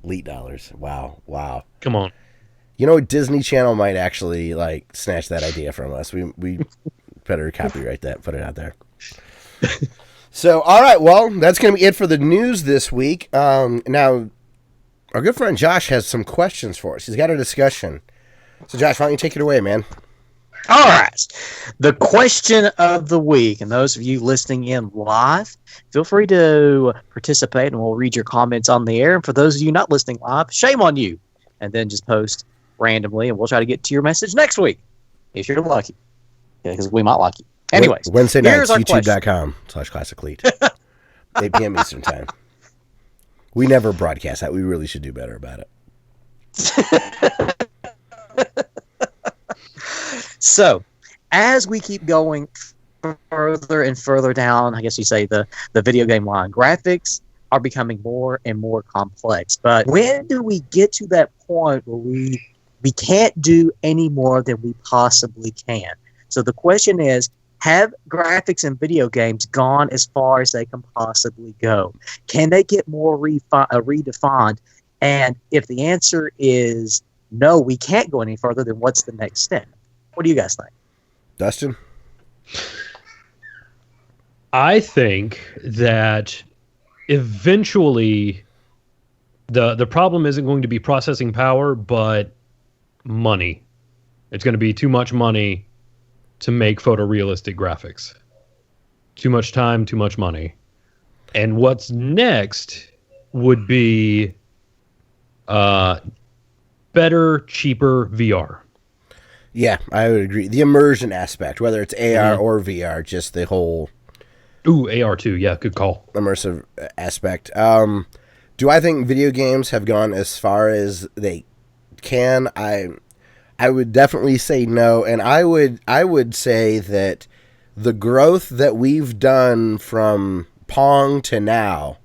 Elite dollars. Wow. Come on. You know, Disney Channel might actually like snatch that idea from us. We better copyright that, put it out there. So, all right, well, that's going to be it for the news this week. Now, our good friend Josh has some questions for us. He's got a discussion. So, Josh, why don't you take it away, man? All right. The question of the week, and those of you listening in live, feel free to participate, and we'll read your comments on the air. And for those of you not listening live, shame on you. And then just post randomly, and we'll try to get to your message next week, if you're lucky. Because we might like you. Anyways, Wednesday nights, youtube.com/ClassicLead. 8 p.m. Eastern Time. We never broadcast that. We really should do better about it. So, as we keep going further and further down, I guess you say the video game line, graphics are becoming more and more complex. But when do we get to that point where we can't do any more than we possibly can? So the question is, have graphics in video games gone as far as they can possibly go? Can they get more redefined? And if the answer is no, we can't go any further, then what's the next step? What do you guys think? Dustin? I think that eventually the problem isn't going to be processing power, but money. It's going to be too much money to make photorealistic graphics. Too much time, too much money. And what's next would be better, cheaper VR. Yeah, I would agree. The immersion aspect, whether it's AR or VR, just the whole... Ooh, AR too. Yeah, good call. Immersive aspect. Do I think video games have gone as far as they can? I would definitely say no, and I would say that the growth that we've done from Pong to now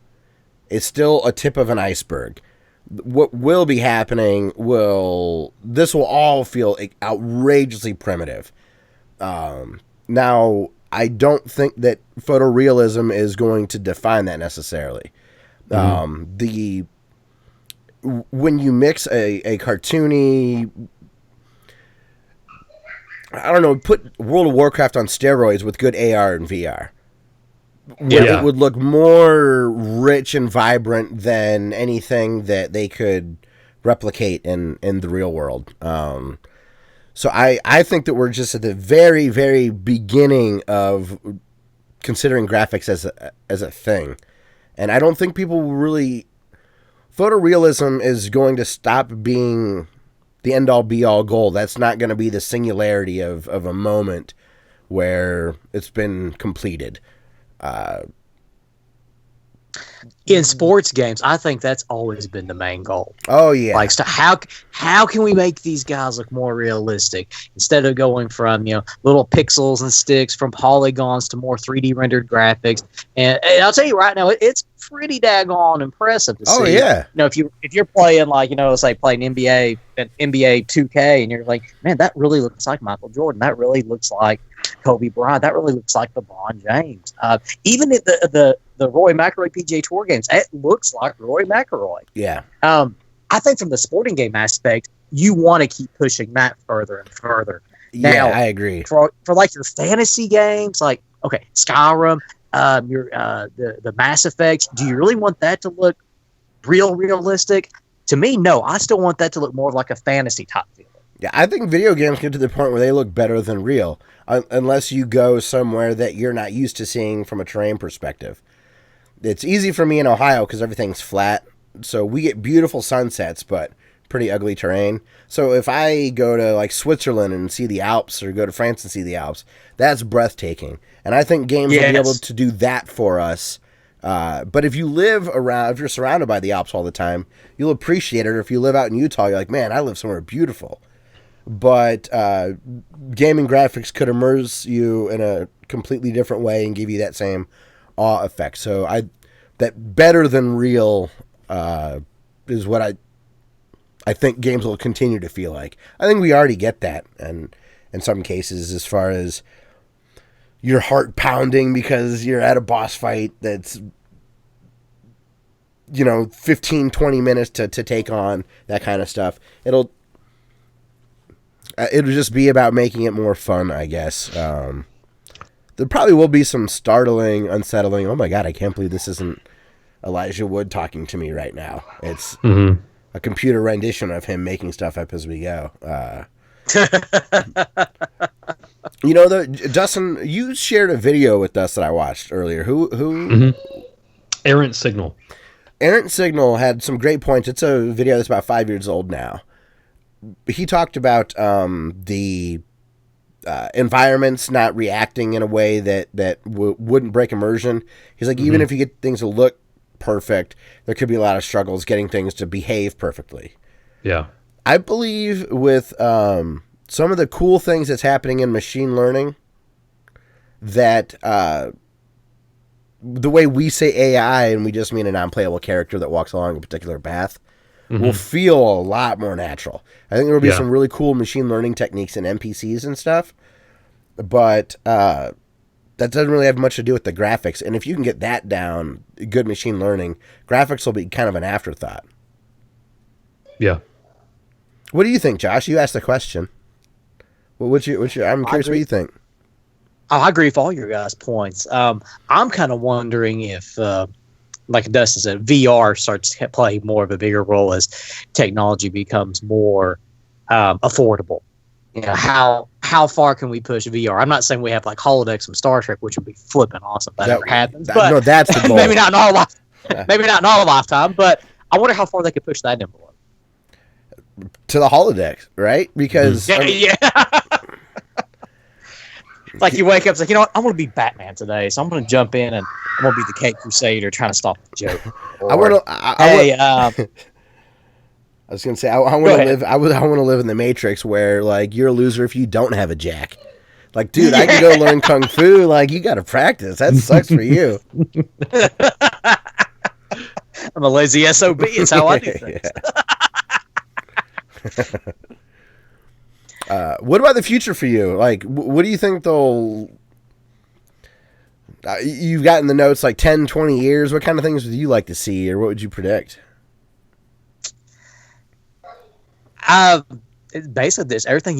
is still a tip of an iceberg. What will be happening this will all feel outrageously primitive. Now, I don't think that photorealism is going to define that necessarily. When you mix a cartoony, I don't know, put World of Warcraft on steroids with good AR and VR. It would look more rich and vibrant than anything that they could replicate in the real world. So I think that we're just at the very, very beginning of considering graphics as a thing. And I don't think people will really... Photorealism is going to stop being the end-all, be-all goal. That's not going to be the singularity of a moment where it's been completed. In sports games, I think that's always been the main goal. Oh yeah, like so how can we make these guys look more realistic instead of going from little pixels and sticks from polygons to more 3D rendered graphics? And I'll tell you right now, it's pretty daggone impressive to see. Oh yeah, if you're playing say playing NBA 2K, and you're like, man, that really looks like Michael Jordan. That really looks like Kobe Bryant. That really looks like LeBron James. Even at the Roy McIlroy PGA Tour games, it looks like Roy McIlroy. Yeah. I think from the sporting game aspect, you want to keep pushing that further and further. Yeah, now, I agree. For like your fantasy games, like Skyrim, the Mass Effects, do you really want that to look realistic? To me, no. I still want that to look more like a fantasy type feeling. Yeah, I think video games get to the point where they look better than real, unless you go somewhere that you're not used to seeing from a terrain perspective. It's easy for me in Ohio because everything's flat, so we get beautiful sunsets, but pretty ugly terrain. So if I go to like Switzerland and see the Alps, or go to France and see the Alps, that's breathtaking. And I think games will be able to do that for us. But if you're surrounded by the Alps all the time, you'll appreciate it. Or if you live out in Utah, you're like, man, I live somewhere beautiful. But gaming graphics could immerse you in a completely different way and give you that same awe effect. So that better than real is what I think games will continue to feel like. I think we already get that, and in some cases, as far as your heart pounding because you're at a boss fight that's 15, 20 minutes to take on, that kind of stuff. It'll just be about making it more fun, I guess. There probably will be some startling, unsettling, oh my god, I can't believe this isn't Elijah Wood talking to me right now. It's a computer rendition of him making stuff up as we go. Dustin, you shared a video with us that I watched earlier. Who? Errant Signal. Errant Signal had some great points. It's a video that's about 5 years old now. He talked about the environments not reacting in a way that wouldn't break immersion. He's like, even if you get things to look perfect, there could be a lot of struggles getting things to behave perfectly. Yeah. I believe with some of the cool things that's happening in machine learning, that the way we say AI, and we just mean a non-playable character that walks along a particular path, will feel a lot more natural. I think there will be some really cool machine learning techniques in NPCs and stuff, but that doesn't really have much to do with the graphics. And if you can get that down, good machine learning, graphics will be kind of an afterthought. Yeah. What do you think, Josh? You asked the question. I'm curious what you think. I agree with all your guys' points. I'm kind of wondering if like Dustin said, VR starts to play more of a bigger role as technology becomes more affordable. You know, how far can we push VR? I'm not saying we have like holodecks from Star Trek, which would be flipping awesome if that ever happens. But no, that's the goal. maybe not in our lifetime. But I wonder how far they could push that envelope. To the holodeck, right? Because yeah. Like you wake up, it's like, you know what? I'm going to be Batman today, so I'm going to jump in and I'm going to be the Cape Crusader trying to stop the joke. Or, I was gonna say I want to live. I want to live in the Matrix where like you're a loser if you don't have a jack. Like, dude, I can go learn kung fu. Like, you got to practice. That sucks for you. I'm a lazy SOB. It's how I do things. What about the future for you? Like, what do you think they'll... you've got in the notes like 10, 20 years. What kind of things would you like to see, or what would you predict? Basically, there's everything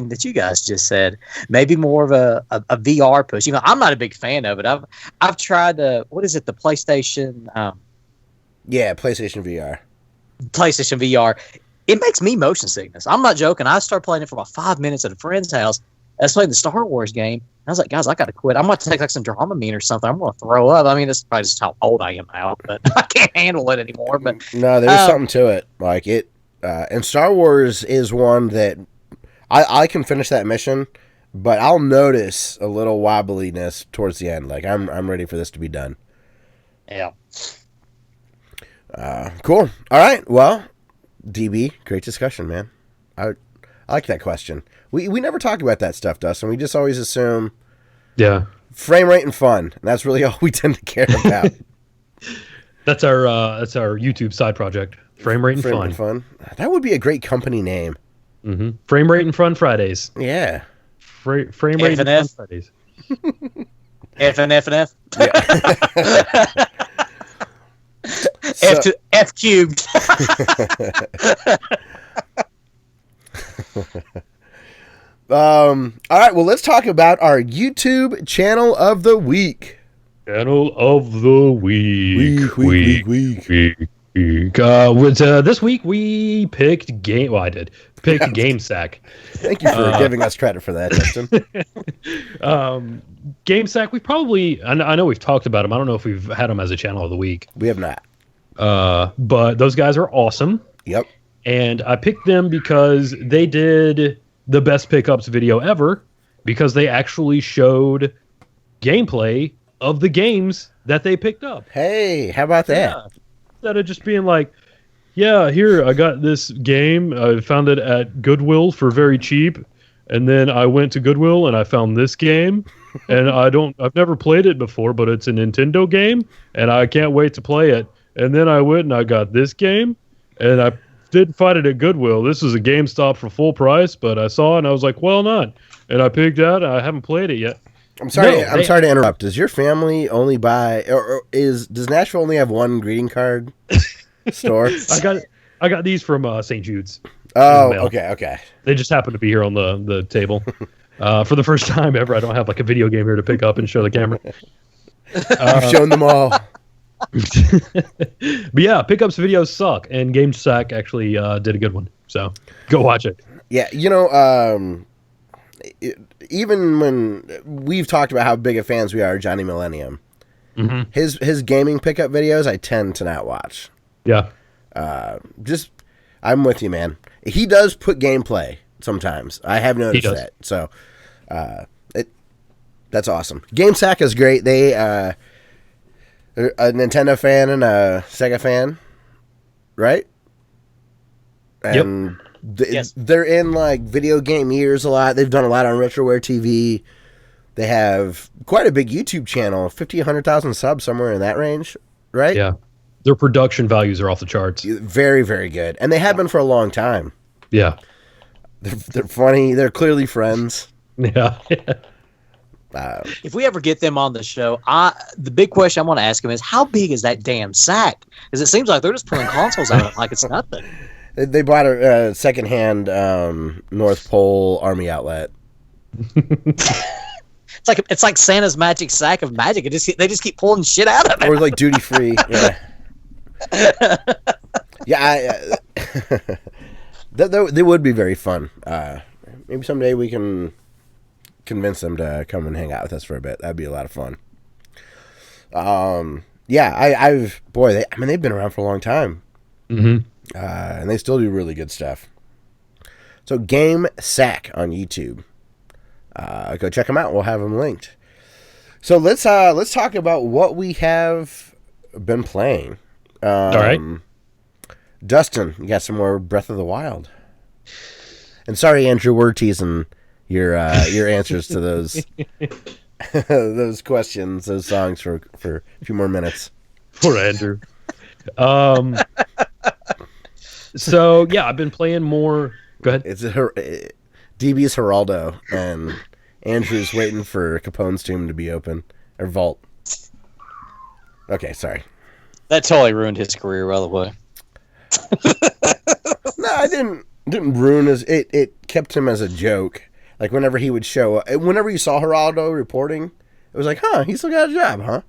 that you guys just said. Maybe more of a VR push. You know, I'm not a big fan of it. I've tried the PlayStation. PlayStation VR. PlayStation VR. It makes me motion sickness. I'm not joking. I started playing it for about 5 minutes at a friend's house. I was playing the Star Wars game. I was like, guys, I got to quit. I'm going to take like some Dramamine or something. I'm going to throw up. I mean, that's probably just how old I am now, but I can't handle it anymore. But no, there's something to it. Like it. And Star Wars is one that I can finish that mission, but I'll notice a little wobbliness towards the end. Like I'm ready for this to be done. Yeah. Cool. All right. Well, DB, great discussion, man. I like that question. We never talk about that stuff, Dustin. We just always assume frame rate and fun. And that's really all we tend to care about. That's our YouTube side project. Frame rate and fun. That would be a great company name. Mm-hmm. Frame rate and fun Fridays. Yeah. Frame rate and fun Fridays. F and F and F. Yeah. F cubed. All right. Well, let's talk about our YouTube channel of the week. Channel of the week. Week. This week we picked Game. Well, I did pick GameSack. Thank you for giving us credit for that, Justin. GameSack. We probably. I know we've talked about them. I don't know if we've had them as a channel of the week. We have not. But those guys are awesome. Yep. And I picked them because they did the best pickups video ever, because they actually showed gameplay of the games that they picked up. Hey, how about that? Yeah. Instead of just being like, yeah, here, I got this game. I found it at Goodwill for very cheap. And then I went to Goodwill and I found this game. And I've never played it before, but it's a Nintendo game. And I can't wait to play it. And then I went and I got this game. And I didn't find it at Goodwill. This was a GameStop for full price, but I saw it and I was like, well, not. And I picked it out and I haven't played it yet. I'm sorry to interrupt. Does your family only buy, or does Nashville only have one greeting card store? I got these from St. Jude's. Oh, okay. They just happen to be here on the table. For the first time ever, I don't have like a video game here to pick up and show the camera. I've shown them all. But yeah, pickups videos suck, and GameSack actually did a good one. So go watch it. Yeah, even when we've talked about how big of fans we are of Johnny Millennium, his gaming pickup videos I tend to not watch. Yeah. I'm with you, man. He does put gameplay sometimes. I have noticed that. So that's awesome. GameSack is great. They're a Nintendo fan and a Sega fan, right? And they're in like video game years a lot. They've done a lot on RetroWare TV. They have quite a big YouTube channel, 50, 100,000 subs, somewhere in that range, right? Yeah. Their production values are off the charts. Very, very good. And they have been for a long time. Yeah. They're funny. They're clearly friends. Yeah. If we ever get them on the show, the big question I want to ask them is, how big is that damn sack? Because it seems like they're just pulling consoles out like it's nothing. They bought a secondhand North Pole Army outlet. it's like Santa's magic sack of magic. They just keep pulling shit out of it. Or like duty free. Yeah. Yeah. They would be very fun. Maybe someday we can convince them to come and hang out with us for a bit. That'd be a lot of fun. Yeah, they've been around for a long time. Mm-hmm. And they still do really good stuff. So Game Sack on YouTube. Go check them out. We'll have them linked. So let's talk about what we have been playing. All right. Dustin, you got some more Breath of the Wild. And sorry, Andrew, we're teasing your answers to those those questions, those songs for a few more minutes. Poor Andrew. So yeah, I've been playing more. Go ahead. It's DB's Geraldo, and Andrew's waiting for Capone's tomb to be open, or vault. Okay, sorry. That totally ruined his career, by the way. No, I didn't ruin his. It kept him as a joke. Like whenever he would show up, whenever you saw Geraldo reporting, it was like, huh, he still got a job, huh?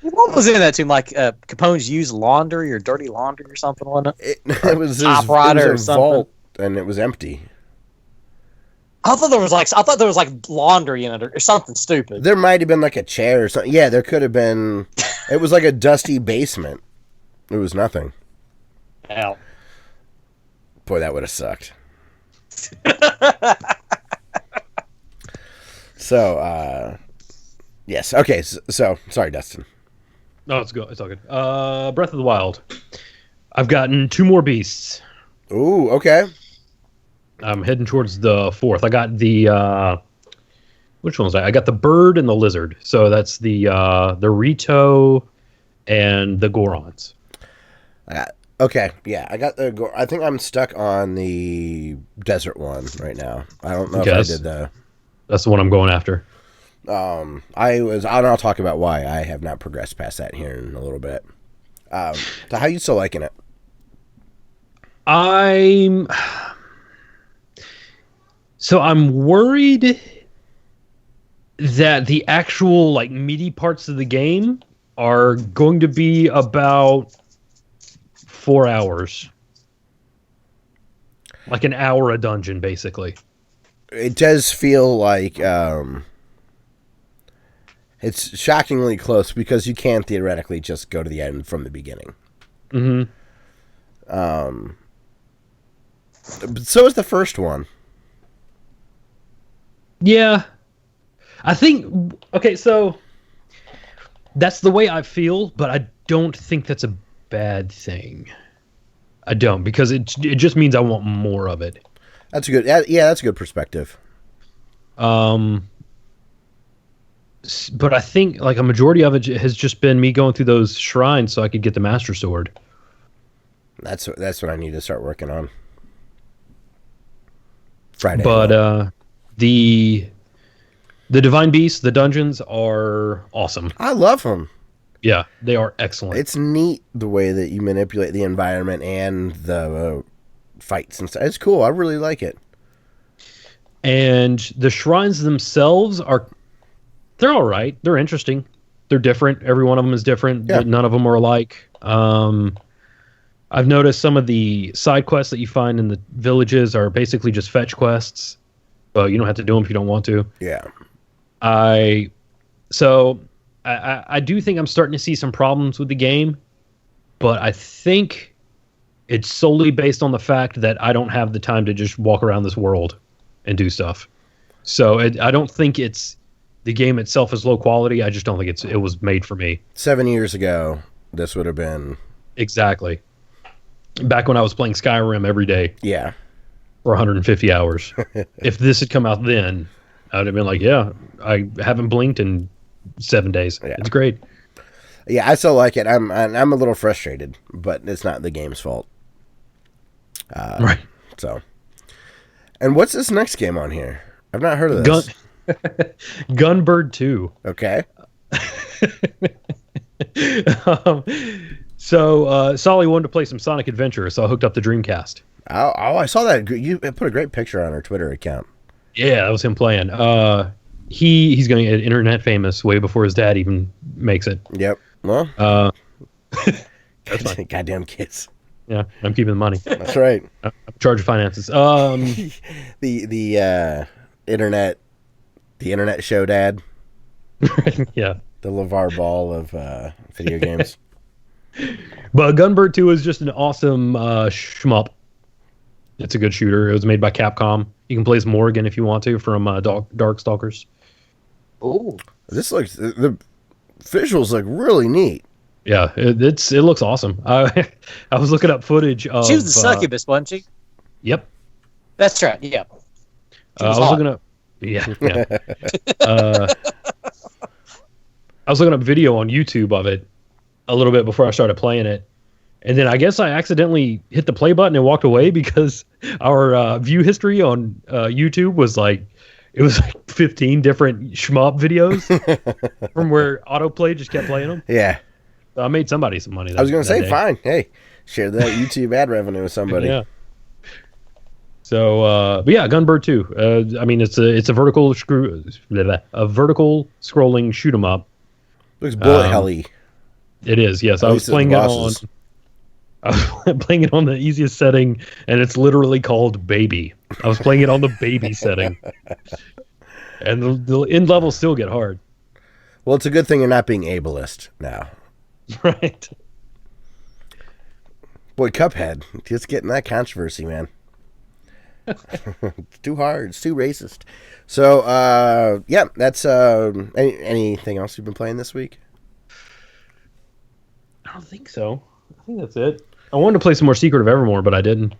What was in that tomb? Like Capone's used laundry or dirty laundry or something, wasn't it? It was top rider or something. Vault, and it was empty. I thought there was like laundry in it or something stupid. There might have been like a chair or something. Yeah, there could have been. It was like a dusty basement. It was nothing. Hell. Boy, that would have sucked. So, yes. Okay, so sorry, Dustin. No, it's good. It's all good. Breath of the Wild. I've gotten 2 more beasts. Ooh, okay. I'm heading towards the 4th. I got the which one was I got the bird and the lizard. So that's the Rito and the Gorons. Okay, yeah, I got the. I think I'm stuck on the desert one right now. I don't know if I did the. That's the one I'm going after. I'll talk about why I have not progressed past that here in a little bit. So how you still liking it? I'm worried that the actual like meaty parts of the game are going to be about 4 hours. Like an hour a dungeon, basically. It does feel like it's shockingly close because you can theoretically just go to the end from the beginning. Mm-hmm. But so is the first one. Yeah. I think, okay, so that's the way I feel, but I don't think that's a bad thing. I don't, because it just means I want more of it. That's a good, yeah, that's a good perspective. But I think like a majority of it has just been me going through those shrines so I could get the Master Sword. That's what I need to start working on. Friday. But the Divine Beasts, the dungeons are awesome. I love them. Yeah, they are excellent. It's neat the way that you manipulate the environment and the fights and stuff. It's cool. I really like it. And the shrines themselves they're all right. They're interesting. They're different. Every one of them is different. Yeah. None of them are alike. I've noticed some of the side quests that you find in the villages are basically just fetch quests. But you don't have to do them if you don't want to. Yeah. I do think I'm starting to see some problems with the game, but I think it's solely based on the fact that I don't have the time to just walk around this world and do stuff. So I don't think the game itself is low quality. I just don't think it was made for me. 7 years ago, this would have been... Exactly. Back when I was playing Skyrim every day. Yeah. For 150 hours. If this had come out then, I would have been like, yeah, I haven't blinked in 7 days. Yeah. It's great. Yeah, I still like it. I'm a little frustrated, but it's not the game's fault. Right. So, and what's this next game on here? I've not heard of this. Gunbird 2. Okay. So Solly wanted to play some Sonic Adventure, so I hooked up the Dreamcast. Oh, I saw that. You put a great picture on our Twitter account. Yeah, that was him playing. he's going to get internet famous way before his dad even makes it. Yep. Well, that's fine. Goddamn kids. Yeah, I'm keeping the money. That's right. I'm in charge of finances. The internet show dad. Yeah. The LeVar Ball of video games. But Gunbird 2 is just an awesome shmup. It's a good shooter. It was made by Capcom. You can play as Morgan if you want to from Darkstalkers. Oh, This looks, the visuals look really neat. Yeah, it looks awesome. I was looking up footage of. She was the succubus, wasn't she? Yep. That's right. Yeah. I was looking up. Yeah. I was looking up video on YouTube of it a little bit before I started playing it. And then I guess I accidentally hit the play button and walked away because our view history on YouTube was like, it was like 15 different shmup videos from where autoplay just kept playing them. Yeah. So I made somebody some money. I was going to say, day. Fine. Hey, share that YouTube ad revenue with somebody. Yeah. So, but yeah, Gunbird 2. I mean, it's a vertical scrolling shoot 'em up. Looks bullet helly. It is, yes. I was playing it on. I was playing it on the easiest setting, and it's literally called Baby. I was playing it on the baby setting, and the end levels still get hard. Well, it's a good thing you're not being ableist now, right? Boy, Cuphead, just getting that controversy, man. It's too hard. It's too racist. So, yeah, that's anything else you've been playing this week? I don't think so. I think that's it. I wanted to play some more Secret of Evermore, but I didn't.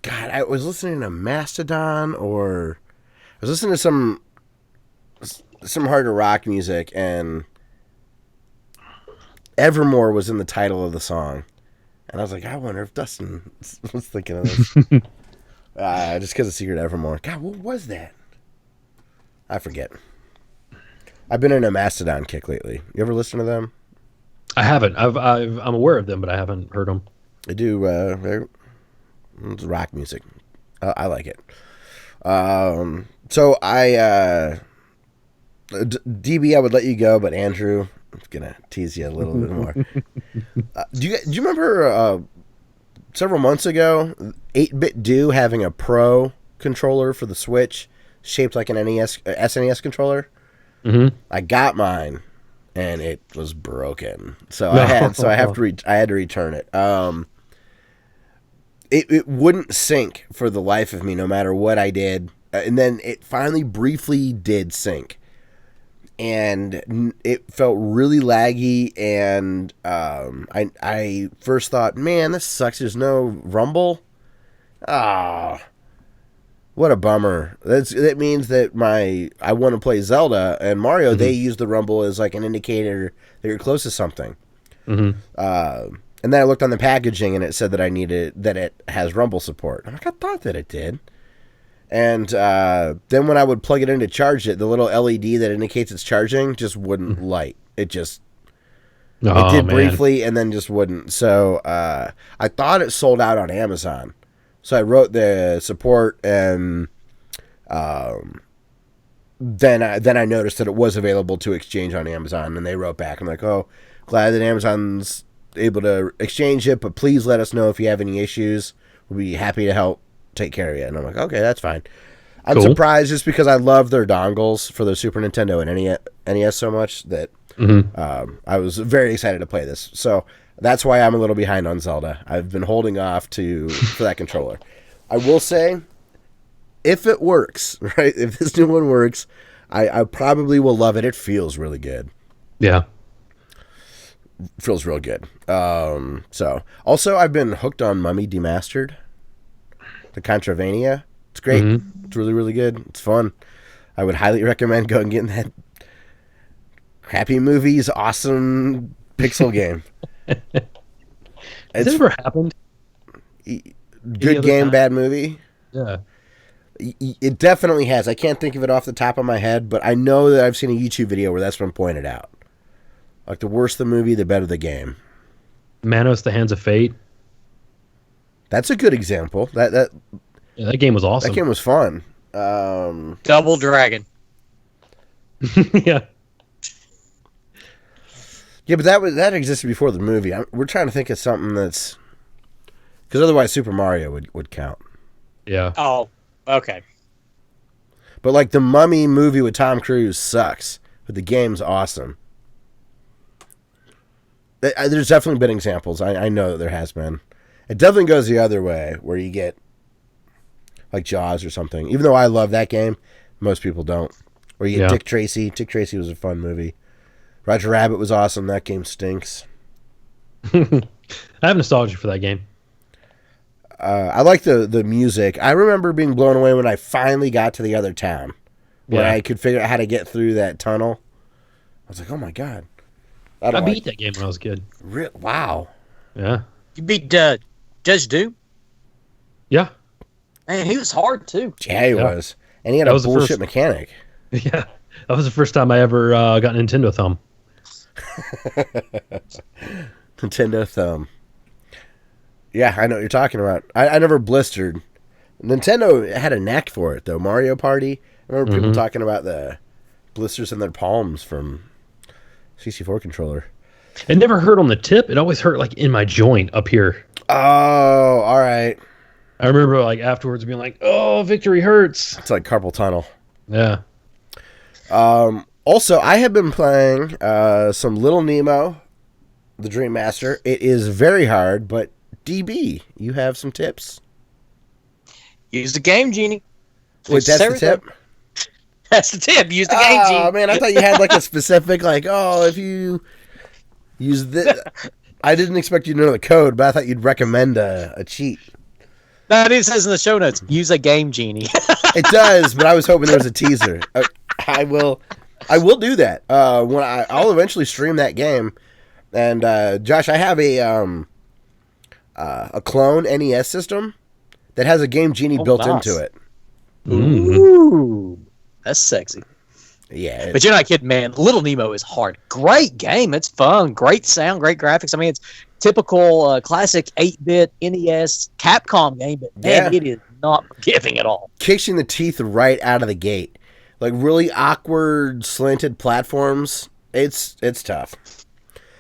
God, I was listening to Mastodon, or I was listening to some harder rock music, and Evermore was in the title of the song. And I was like, I wonder if Dustin was thinking of this. Just because of Secret Evermore. God, what was that? I forget. I've been in a Mastodon kick lately. You ever listen to them? I haven't. I'm aware of them, but I haven't heard them. They do it's rock music. I like it. So DB, I would let you go, but Andrew, I'm gonna tease you a little bit more. Do you remember several months ago, 8-Bit Do having a Pro controller for the Switch shaped like an SNES controller? Mm-hmm. I got mine, and it was broken. So I had to return it. It wouldn't sync for the life of me, no matter what I did. And then it finally briefly did sync. And it felt really laggy, and I first thought, man, this sucks. There's no rumble. What a bummer. That means that I want to play Zelda and Mario. Mm-hmm. They use the rumble as like an indicator that you're close to something. Mm-hmm. And then I looked on the packaging, and it said that it has rumble support. I'm like, I thought that it did. And then when I would plug it in to charge it, the little LED that indicates it's charging just wouldn't light. It just it did briefly and then just wouldn't. So I thought it sold out on Amazon. So I wrote the support, and then I noticed that it was available to exchange on Amazon, and they wrote back. I'm like, oh, glad that Amazon's able to exchange it, but please let us know if you have any issues. We'll be happy to help take care of you. And I'm like, okay, that's fine. I'm surprised just because I love their dongles for the Super Nintendo and NES so much that I was very excited to play this. So that's why I'm a little behind on Zelda. I've been holding off for that controller. I will say, if it works, right, if this new one works, I probably will love it. It feels really good. Yeah. Feels real good. So also I've been hooked on Mummy Demastered. The Contravania. It's great. Mm-hmm. It's really, really good. It's fun. I would highly recommend going and getting that Happy Movies awesome pixel game. Has it ever happened? Good game, time? Bad movie? Yeah. It definitely has. I can't think of it off the top of my head, but I know that I've seen a YouTube video where that's been pointed out. Like, the worse the movie, the better the game. Manos, The Hands of Fate. That's a good example. That game was awesome. That game was fun. Double Dragon. Yeah. Yeah, but that existed before the movie. We're trying to think of something that's... Because otherwise Super Mario would count. Yeah. Oh, okay. But like the Mummy movie with Tom Cruise sucks, but the game's awesome. There's definitely been examples. I know that there has been. It definitely goes the other way, where you get like Jaws or something. Even though I love that game, most people don't. Or you get Dick Tracy. Dick Tracy was a fun movie. Roger Rabbit was awesome. That game stinks. I have nostalgia for that game. I like the music. I remember being blown away when I finally got to the other town, where I could figure out how to get through that tunnel. I was like, oh my God. I beat that game when I was a kid. Wow. Yeah. You beat Judge Doom? Yeah. Man, he was hard too. Yeah, he was. And he had a bullshit mechanic. Yeah. That was the first time I ever got Nintendo Thumb. Nintendo Thumb. Yeah, I know what you're talking about. I never blistered. Nintendo had a knack for it, though. Mario Party. I remember people talking about the blisters in their palms from CC4 controller. It never hurt on the tip. It always hurt like in my joint up here. Oh, all right. I remember like afterwards being like, "Oh, victory hurts." It's like carpal tunnel. Yeah. Also, I have been playing some Little Nemo, the Dream Master. It is very hard, but DB, you have some tips? Use the Game Genie. Wait, that's the tip? That's the tip. Use the Game Genie. Oh, man, I thought you had like a specific, like, if you use this. I didn't expect you to know the code, but I thought you'd recommend a cheat. No, it says in the show notes, use a Game Genie. It does, but I was hoping there was a teaser. I will do that. I'll eventually stream that game. And Josh, I have a clone NES system that has a Game Genie built into it. Ooh, that's sexy. Yeah, but you're not kidding, man. Little Nemo is hard. Great game. It's fun. Great sound. Great graphics. I mean, it's typical classic 8-bit NES Capcom game, but man, it is not forgiving at all. Kicks you in the teeth right out of the gate. Like really awkward slanted platforms. It's tough.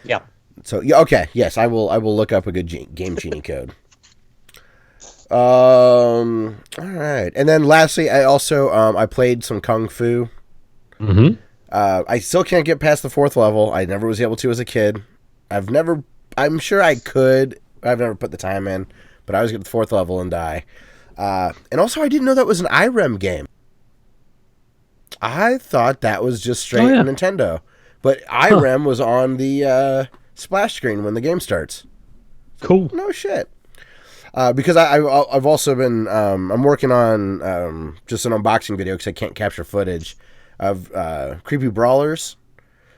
Yeah. So yeah, okay, yes, I will look up a good Game Genie code. All right, and then lastly, I also I played some Kung Fu. I still can't get past the 4th level. I never was able to as a kid. I'm sure I could. I've never put the time in, but I always get to the 4th level and die. And also, I didn't know that was an IREM game. I thought that was just straight Nintendo, but IREM was on the splash screen when the game starts. Cool. No shit. Because I've also been I'm working on just an unboxing video because I can't capture footage of creepy brawlers.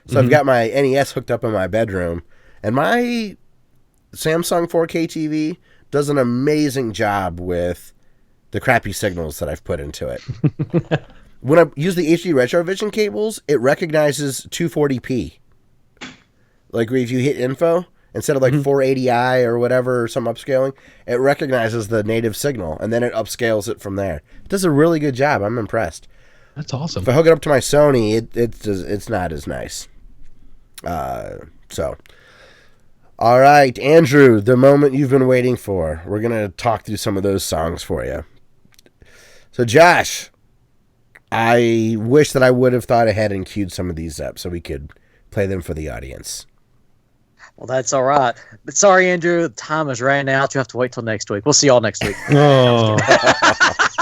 So I've got my NES hooked up in my bedroom, and my Samsung 4K TV does an amazing job with the crappy signals that I've put into it. When I use the HD Retrovision cables, it recognizes 240p. Like if you hit info, instead of like 480i or whatever, or some upscaling, it recognizes the native signal, and then it upscales it from there. It does a really good job. I'm impressed. That's awesome. If I hook it up to my Sony, it's not as nice. So, all right, Andrew, the moment you've been waiting for. We're going to talk through some of those songs for you. So, Josh, I wish that I would have thought ahead and queued some of these up so we could play them for the audience. Well, that's all right. But sorry, Andrew, the time is ran out. You have to wait till next week. We'll see y'all next week. Oh.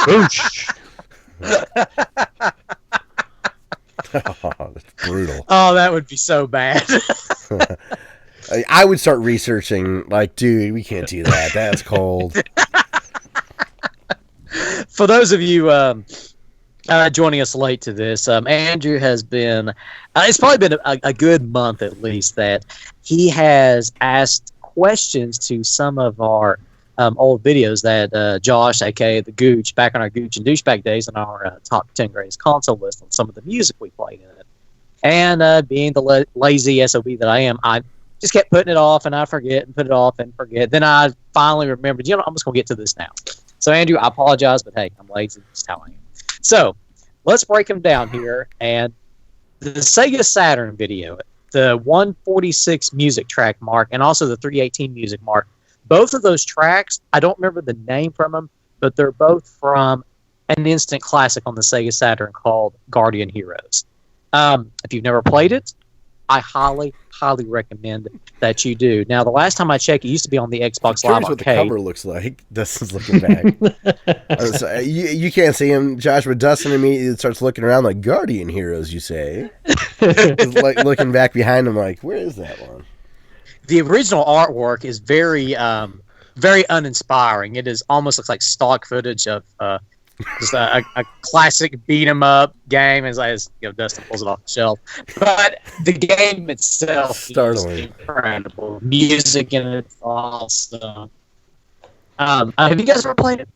Oosh. Oh, that's brutal. Oh, that would be so bad. I would start researching, like, dude, we can't do that. That's cold. For those of you joining us late to this, Andrew has been, it's probably been a good month at least, that he has asked questions to some of our old videos that Josh, aka the Gooch, back on our Gooch and Douchebag days, on our top 10 greatest console list on some of the music we played in it. And being the lazy SOB that I am, I just kept putting it off, and I forget and put it off and forget. Then I finally remembered, I'm just going to get to this now. So, Andrew, I apologize, but hey, I'm lazy. That's how I am. So let's break them down here. And the Sega Saturn video, the 146 music track mark, and also the 318 music mark. Both of those tracks, I don't remember the name from them, but they're both from an instant classic on the Sega Saturn called Guardian Heroes. If you've never played it, I highly, highly recommend that you do. Now, the last time I checked, it used to be on the Xbox Live Arcade. What the cover looks like. Dustin's looking back. You can't see him, Josh, but Dustin immediately starts looking around like, Guardian Heroes, you say? Like looking back behind him like, where is that one? The original artwork is very, very uninspiring. It is almost looks like stock footage of just a classic beat 'em up game, as Dustin pulls it off the shelf. But the game itself is incredible. Music in it, awesome. Have you guys ever played it?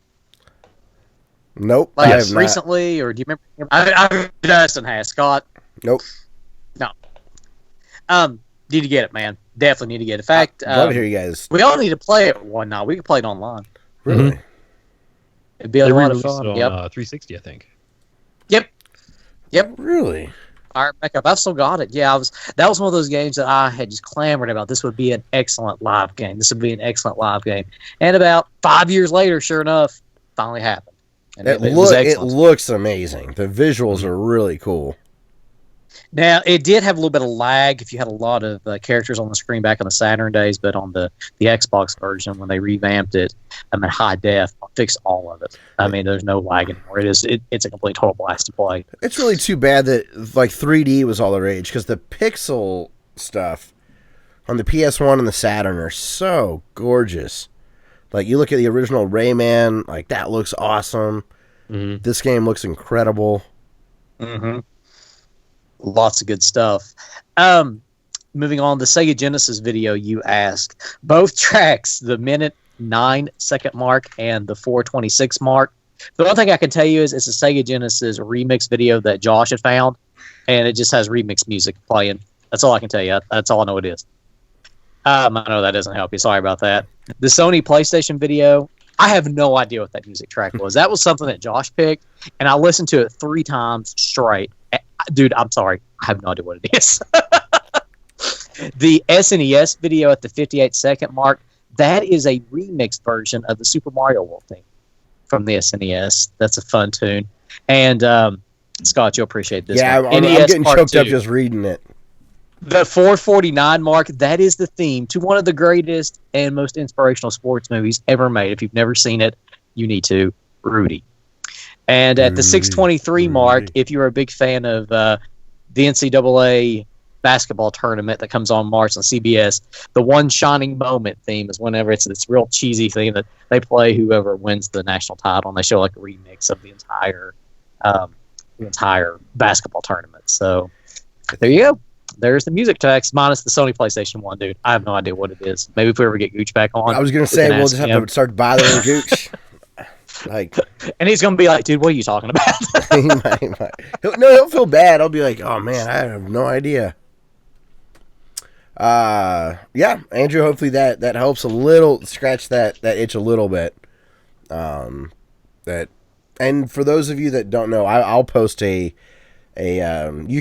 Nope. Like recently, or do you remember? Dustin has. Scott? Nope. No. Need to get it, man. Definitely need to get it. In fact, love to hear you guys. We all need to play it one night. We can play it online. Really? Mm-hmm. It'd be a lot of fun. On 360, I think. Yep. Really? All right, back up. I've still got it. Yeah, that was one of those games that I had just clamored about. This would be an excellent live game. And about 5 years later, sure enough, finally happened. And it looks amazing. The visuals are really cool. Now, it did have a little bit of lag if you had a lot of characters on the screen back in the Saturn days, but on the Xbox version, when they revamped it, high def, fixed all of it. There's no lag anymore. It's a complete total blast to play. It's really too bad that like 3D was all the rage, because the pixel stuff on the PS1 and the Saturn are so gorgeous. Like, you look at the original Rayman, like, that looks awesome. Mm-hmm. This game looks incredible. Mm-hmm. Lots of good stuff. Moving on, the Sega Genesis video you asked. Both tracks, the minute 9-second mark and the 4:26 mark. The one thing I can tell you is it's a Sega Genesis remix video that Josh had found, and it just has remix music playing. That's all I can tell you. That's all I know it is. I know that doesn't help you. Sorry about that. The Sony PlayStation video, I have no idea what that music track was. That was something that Josh picked, and I listened to it 3 times straight. Dude, I'm sorry. I have no idea what it is. The SNES video at the 58-second mark, that is a remixed version of the Super Mario World theme from the SNES. That's a fun tune. And, Scott, you'll appreciate this. Yeah, I'm getting choked up just reading it. The 4:49 mark, that is the theme to one of the greatest and most inspirational sports movies ever made. If you've never seen it, you need to. Rudy. And at the 6:23 mark, if you're a big fan of the NCAA basketball tournament that comes on March on CBS, the One Shining Moment theme is whenever it's this real cheesy theme that they play whoever wins the national title, and they show like a remix of the entire basketball tournament. So there you go. There's the music tracks minus the Sony PlayStation 1, dude. I have no idea what it is. Maybe if we ever get Gooch back on. I was going to say, we'll just have to start bothering Gooch. And he's going to be like, dude, what are you talking about? he might. He'll feel bad. I'll be like, oh, man, I have no idea. Yeah, Andrew, hopefully that helps a little, scratch that itch a little bit. And for those of you that don't know, I'll post you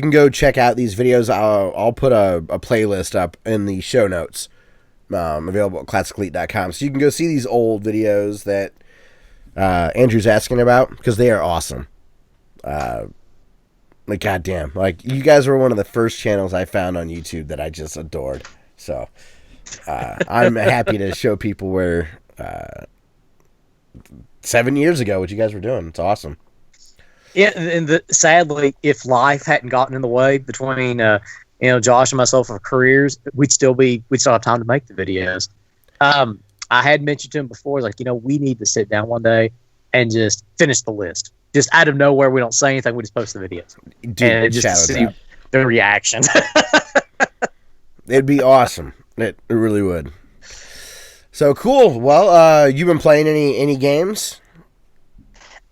can go check out these videos. I'll put a playlist up in the show notes, available at classicleet.com, so you can go see these old videos that Andrew's asking about, because they are awesome. Like, goddamn, like, you guys were one of the first channels I found on YouTube that I just adored. So I'm happy to show people where 7 years ago what you guys were doing. It's awesome. Yeah, and sadly, if life hadn't gotten in the way between Josh and myself of careers, we'd still have time to make the videos. I had mentioned to him before, like, we need to sit down one day and just finish the list. Just out of nowhere, we don't say anything, we just post the videos. Dude, and just see the reactions. It'd be awesome. It really would. So cool. Well, you've been playing any games?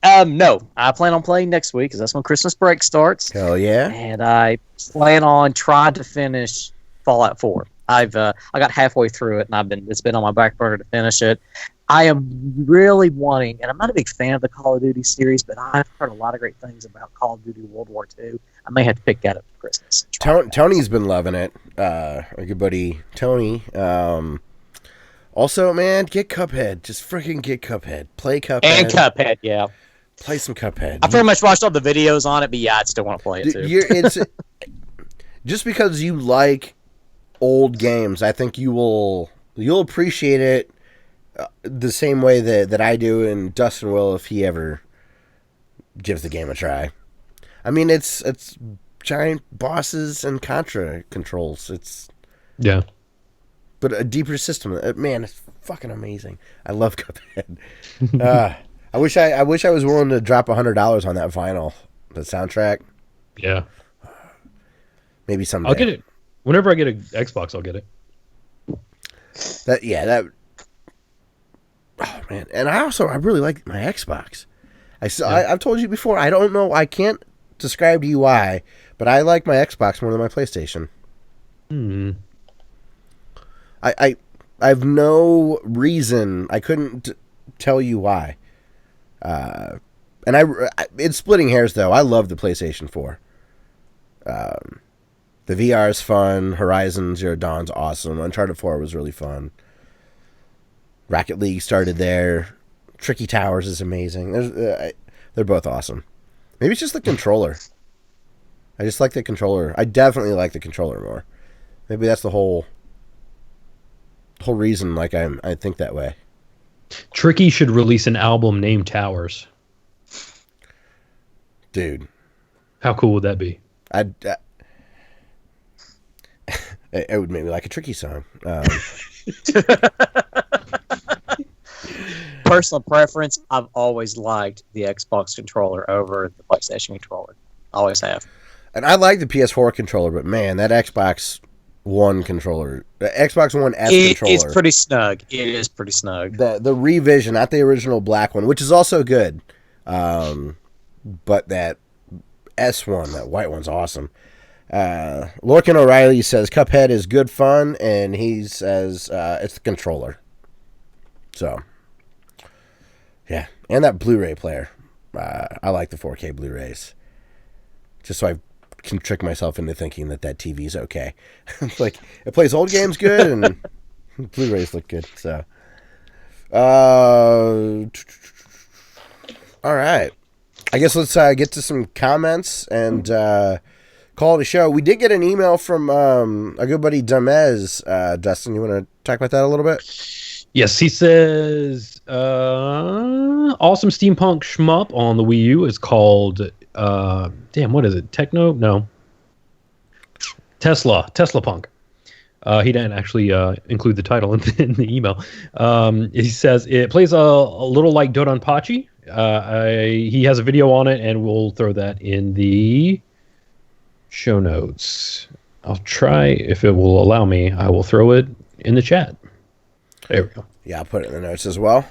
No, I plan on playing next week because that's when Christmas break starts. Hell yeah! And I plan on trying to finish Fallout 4. I got halfway through it, and it's been on my back burner to finish it. I am really wanting, and I'm not a big fan of the Call of Duty series, but I've heard a lot of great things about Call of Duty World War II. I may have to pick that up for Christmas. Tony's been loving it. Our good buddy Tony. Also, man, get Cuphead. Just freaking get Cuphead. Play Cuphead. And Cuphead, yeah. Play some Cuphead. I pretty much watched all the videos on it, but yeah, I still want to play it too. It's just because you like old games, I think you'll appreciate it the same way that I do, and Dustin will if he ever gives the game a try. I mean, it's giant bosses and Contra controls. Yeah. But a deeper system. Man, it's fucking amazing. I love Cuphead. I wish I was willing to drop $100 on that vinyl, the soundtrack. Yeah. Maybe someday. I'll get it. Whenever I get an Xbox, I'll get it. Oh man, and I really like my Xbox. I've told you before. I don't know. I can't describe to you why, but I like my Xbox more than my PlayStation. I have no reason. I couldn't tell you why. And it's splitting hairs though. I love the PlayStation 4. The VR is fun. Horizon Zero Dawn's awesome. Uncharted 4 was really fun. Rocket League started there. Tricky Towers is amazing. They're both awesome. Maybe it's just the controller. I just like the controller. I definitely like the controller more. Maybe that's the whole reason. Like I think that way. Tricky should release an album named Towers. Dude, how cool would that be? It would make me like a Tricky song. Personal preference, I've always liked the Xbox controller over the PlayStation controller. Always have. And I like the PS4 controller, but man, that Xbox One controller, the Xbox One S controller. It's pretty snug. It is pretty snug. The revision, not the original black one, which is also good. But that S one, that white one's awesome. Lorcan O'Reilly says Cuphead is good fun, and he says it's the controller. So, yeah. And that Blu-ray player. I like the 4K Blu-rays. Just so I can trick myself into thinking that TV's okay. It's like, it plays old games good, and Blu-rays look good. So, all right. I guess let's get to some comments and call it a show. We did get an email from a good buddy, Dumez. Dustin, you want to talk about that a little bit? Yes, he says, awesome steampunk shmup on the Wii U is called, what is it? Techno? No. Tesla Punk. He didn't actually include the title in the email. He says it plays a little like Dodonpachi. He has a video on it, and we'll throw that in the show notes. I'll try, if it will allow me, I will throw it in the chat. There we go. Yeah, I'll put it in the notes as well.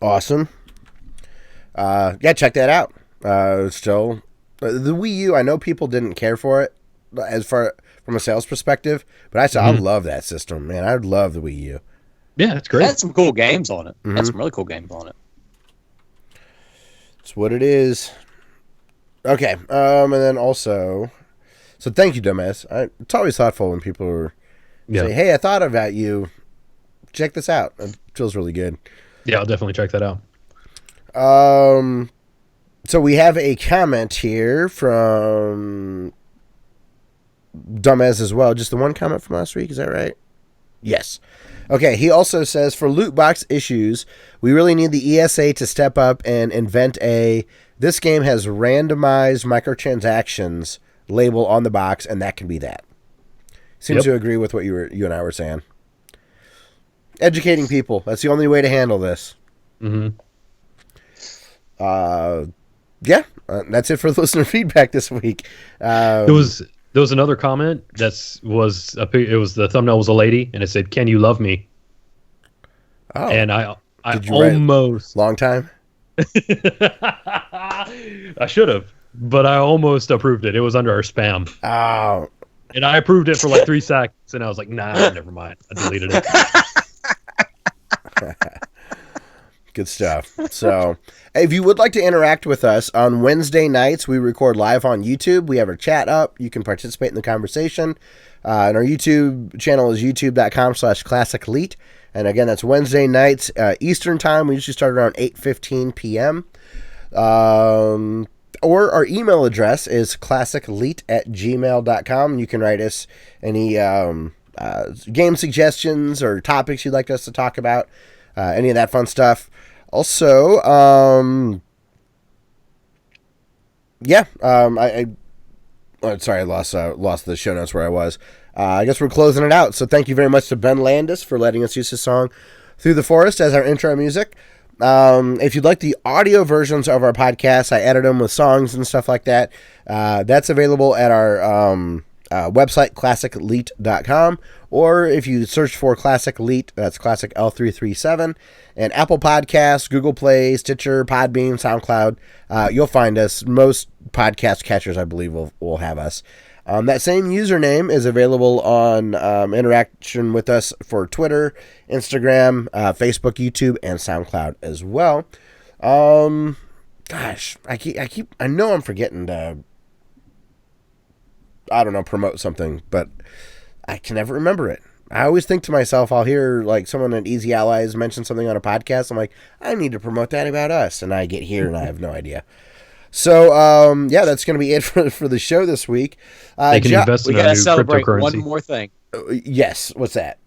Awesome. Yeah, check that out. Still, the Wii U, I know people didn't care for it as far from a sales perspective, but I love that system, man. I love the Wii U. Yeah, it's great. It had some cool games on it. Had some really cool games on it. It's what it is. Okay, and then also, so thank you, Dumbass. It's always thoughtful when people say, "Hey, I thought about you. Check this out." It feels really good. Yeah, I'll definitely check that out. So we have a comment here from Dumbass as well. Just the one comment from last week, is that right? Yes. Okay, he also says, for loot box issues, we really need the ESA to step up and invent this game has randomized microtransactions label on the box, and that can be that. Seems to agree with what you and I were saying. Educating people. That's the only way to handle this. Mm-hmm. That's it for listener feedback this week. There was another comment it was the thumbnail was a lady, and it said, "Can you love me?" Oh, and I did you almost long time. I should have, but I almost approved it. It was under our spam. Oh, and I approved it for like 3 seconds, and I was like, "Nah, never mind." I deleted it. Good stuff. So, if you would like to interact with us on Wednesday nights, we record live on YouTube. We have our chat up. You can participate in the conversation. And our YouTube channel is youtube.com/Classic Elite. And again, that's Wednesday nights, Eastern time. We usually start around 8:15 p.m. Or our email address is classicelite@gmail.com. You can write us any game suggestions or topics you'd like us to talk about, any of that fun stuff. Also, sorry, I lost the show notes where I was. I guess we're closing it out. So thank you very much to Ben Landis for letting us use his song Through the Forest as our intro music. If you'd like the audio versions of our podcast, I edit them with songs and stuff like that. That's available at our website, classicelite.com. Or if you search for Classic Elite, that's Classic L337, and Apple Podcasts, Google Play, Stitcher, Podbean, SoundCloud, you'll find us. Most podcast catchers, I believe, will have us. That same username is available on interaction with us for Twitter, Instagram, Facebook, YouTube, and SoundCloud as well. Gosh, I know I'm forgetting to, promote something, but I can never remember it. I always think to myself, I'll hear like someone at Easy Allies mention something on a podcast. I'm like, I need to promote that about us. And I get here and I have no idea. So, that's going to be it for the show this week. They can invest in we got to celebrate cryptocurrency. one more thing. Yes. What's that?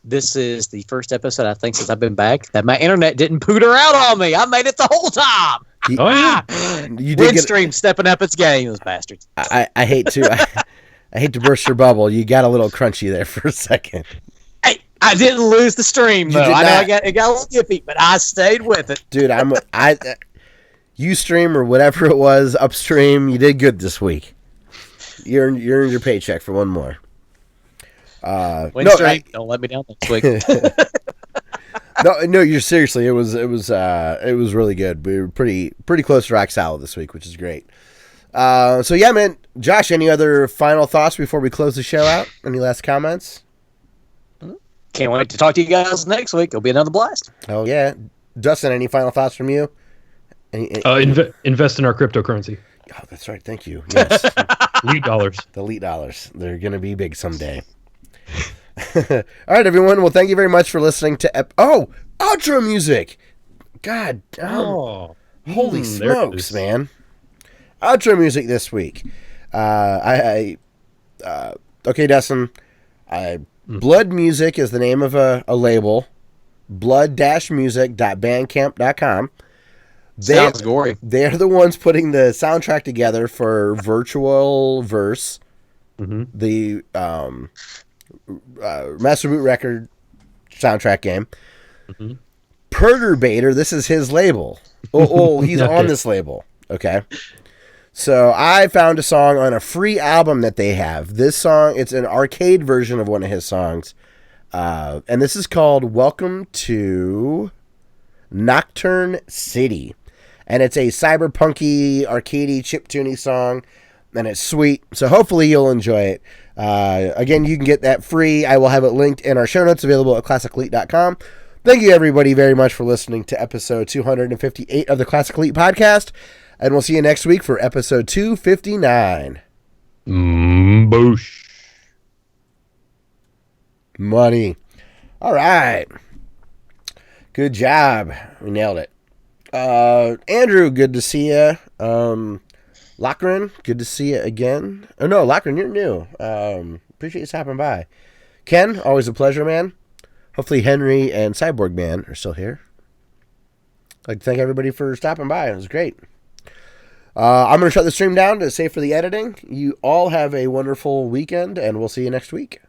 This is the first episode, I think, since I've been back that my internet didn't pooter out on me. I made it the whole time. You did Windstream stepping up its game, those bastards. I hate to I hate to burst your bubble. You got a little crunchy there for a second. Hey, I didn't lose the stream though. I know it got a little iffy, but I stayed with it. Dude, Ustream or whatever it was, upstream, you did good this week. You earned your paycheck for one more. Windstream, don't let me down next week. No, you're seriously. It was really good. We were pretty close to rock solid this week, which is great. So yeah, man. Josh, any other final thoughts before we close the show out? Any last comments? Can't wait to talk to you guys next week. It'll be another blast. Oh yeah, Dustin. Any final thoughts from you? Invest in our cryptocurrency. Oh, that's right. Thank you. Yes, Elite dollars. the elite dollars. They're gonna be big someday. All right, everyone. Well, thank you very much for listening to outro music. God, holy smokes, man! Outro music this week. Okay, Dustin. Blood Music is the name of a label. blood-music.bandcamp.com. Sounds gory. They're the ones putting the soundtrack together for VirtuaVerse, the Master Boot Record soundtrack game. Perturbator, this is his label. He's on this label. Okay. So I found a song on a free album that they have. This song, it's an arcade version of one of his songs. And this is called Welcome to Nocturne City. And it's a cyberpunky, arcadey, chiptune song. And it's sweet. So hopefully you'll enjoy it. Again, you can get that free. I will have it linked in our show notes, available at classicelite.com. Thank you, everybody, very much for listening to episode 258 of the Classic Elite Podcast. And we'll see you next week for episode 259. Boosh. Money. All right. Good job. We nailed it. Andrew, good to see you. Lochran, good to see you again. Oh, no, Lochran, you're new. Appreciate you stopping by. Ken, always a pleasure, man. Hopefully Henry and Cyborg Man are still here. I'd like to thank everybody for stopping by. It was great. I'm going to shut the stream down to save for the editing. You all have a wonderful weekend, and we'll see you next week.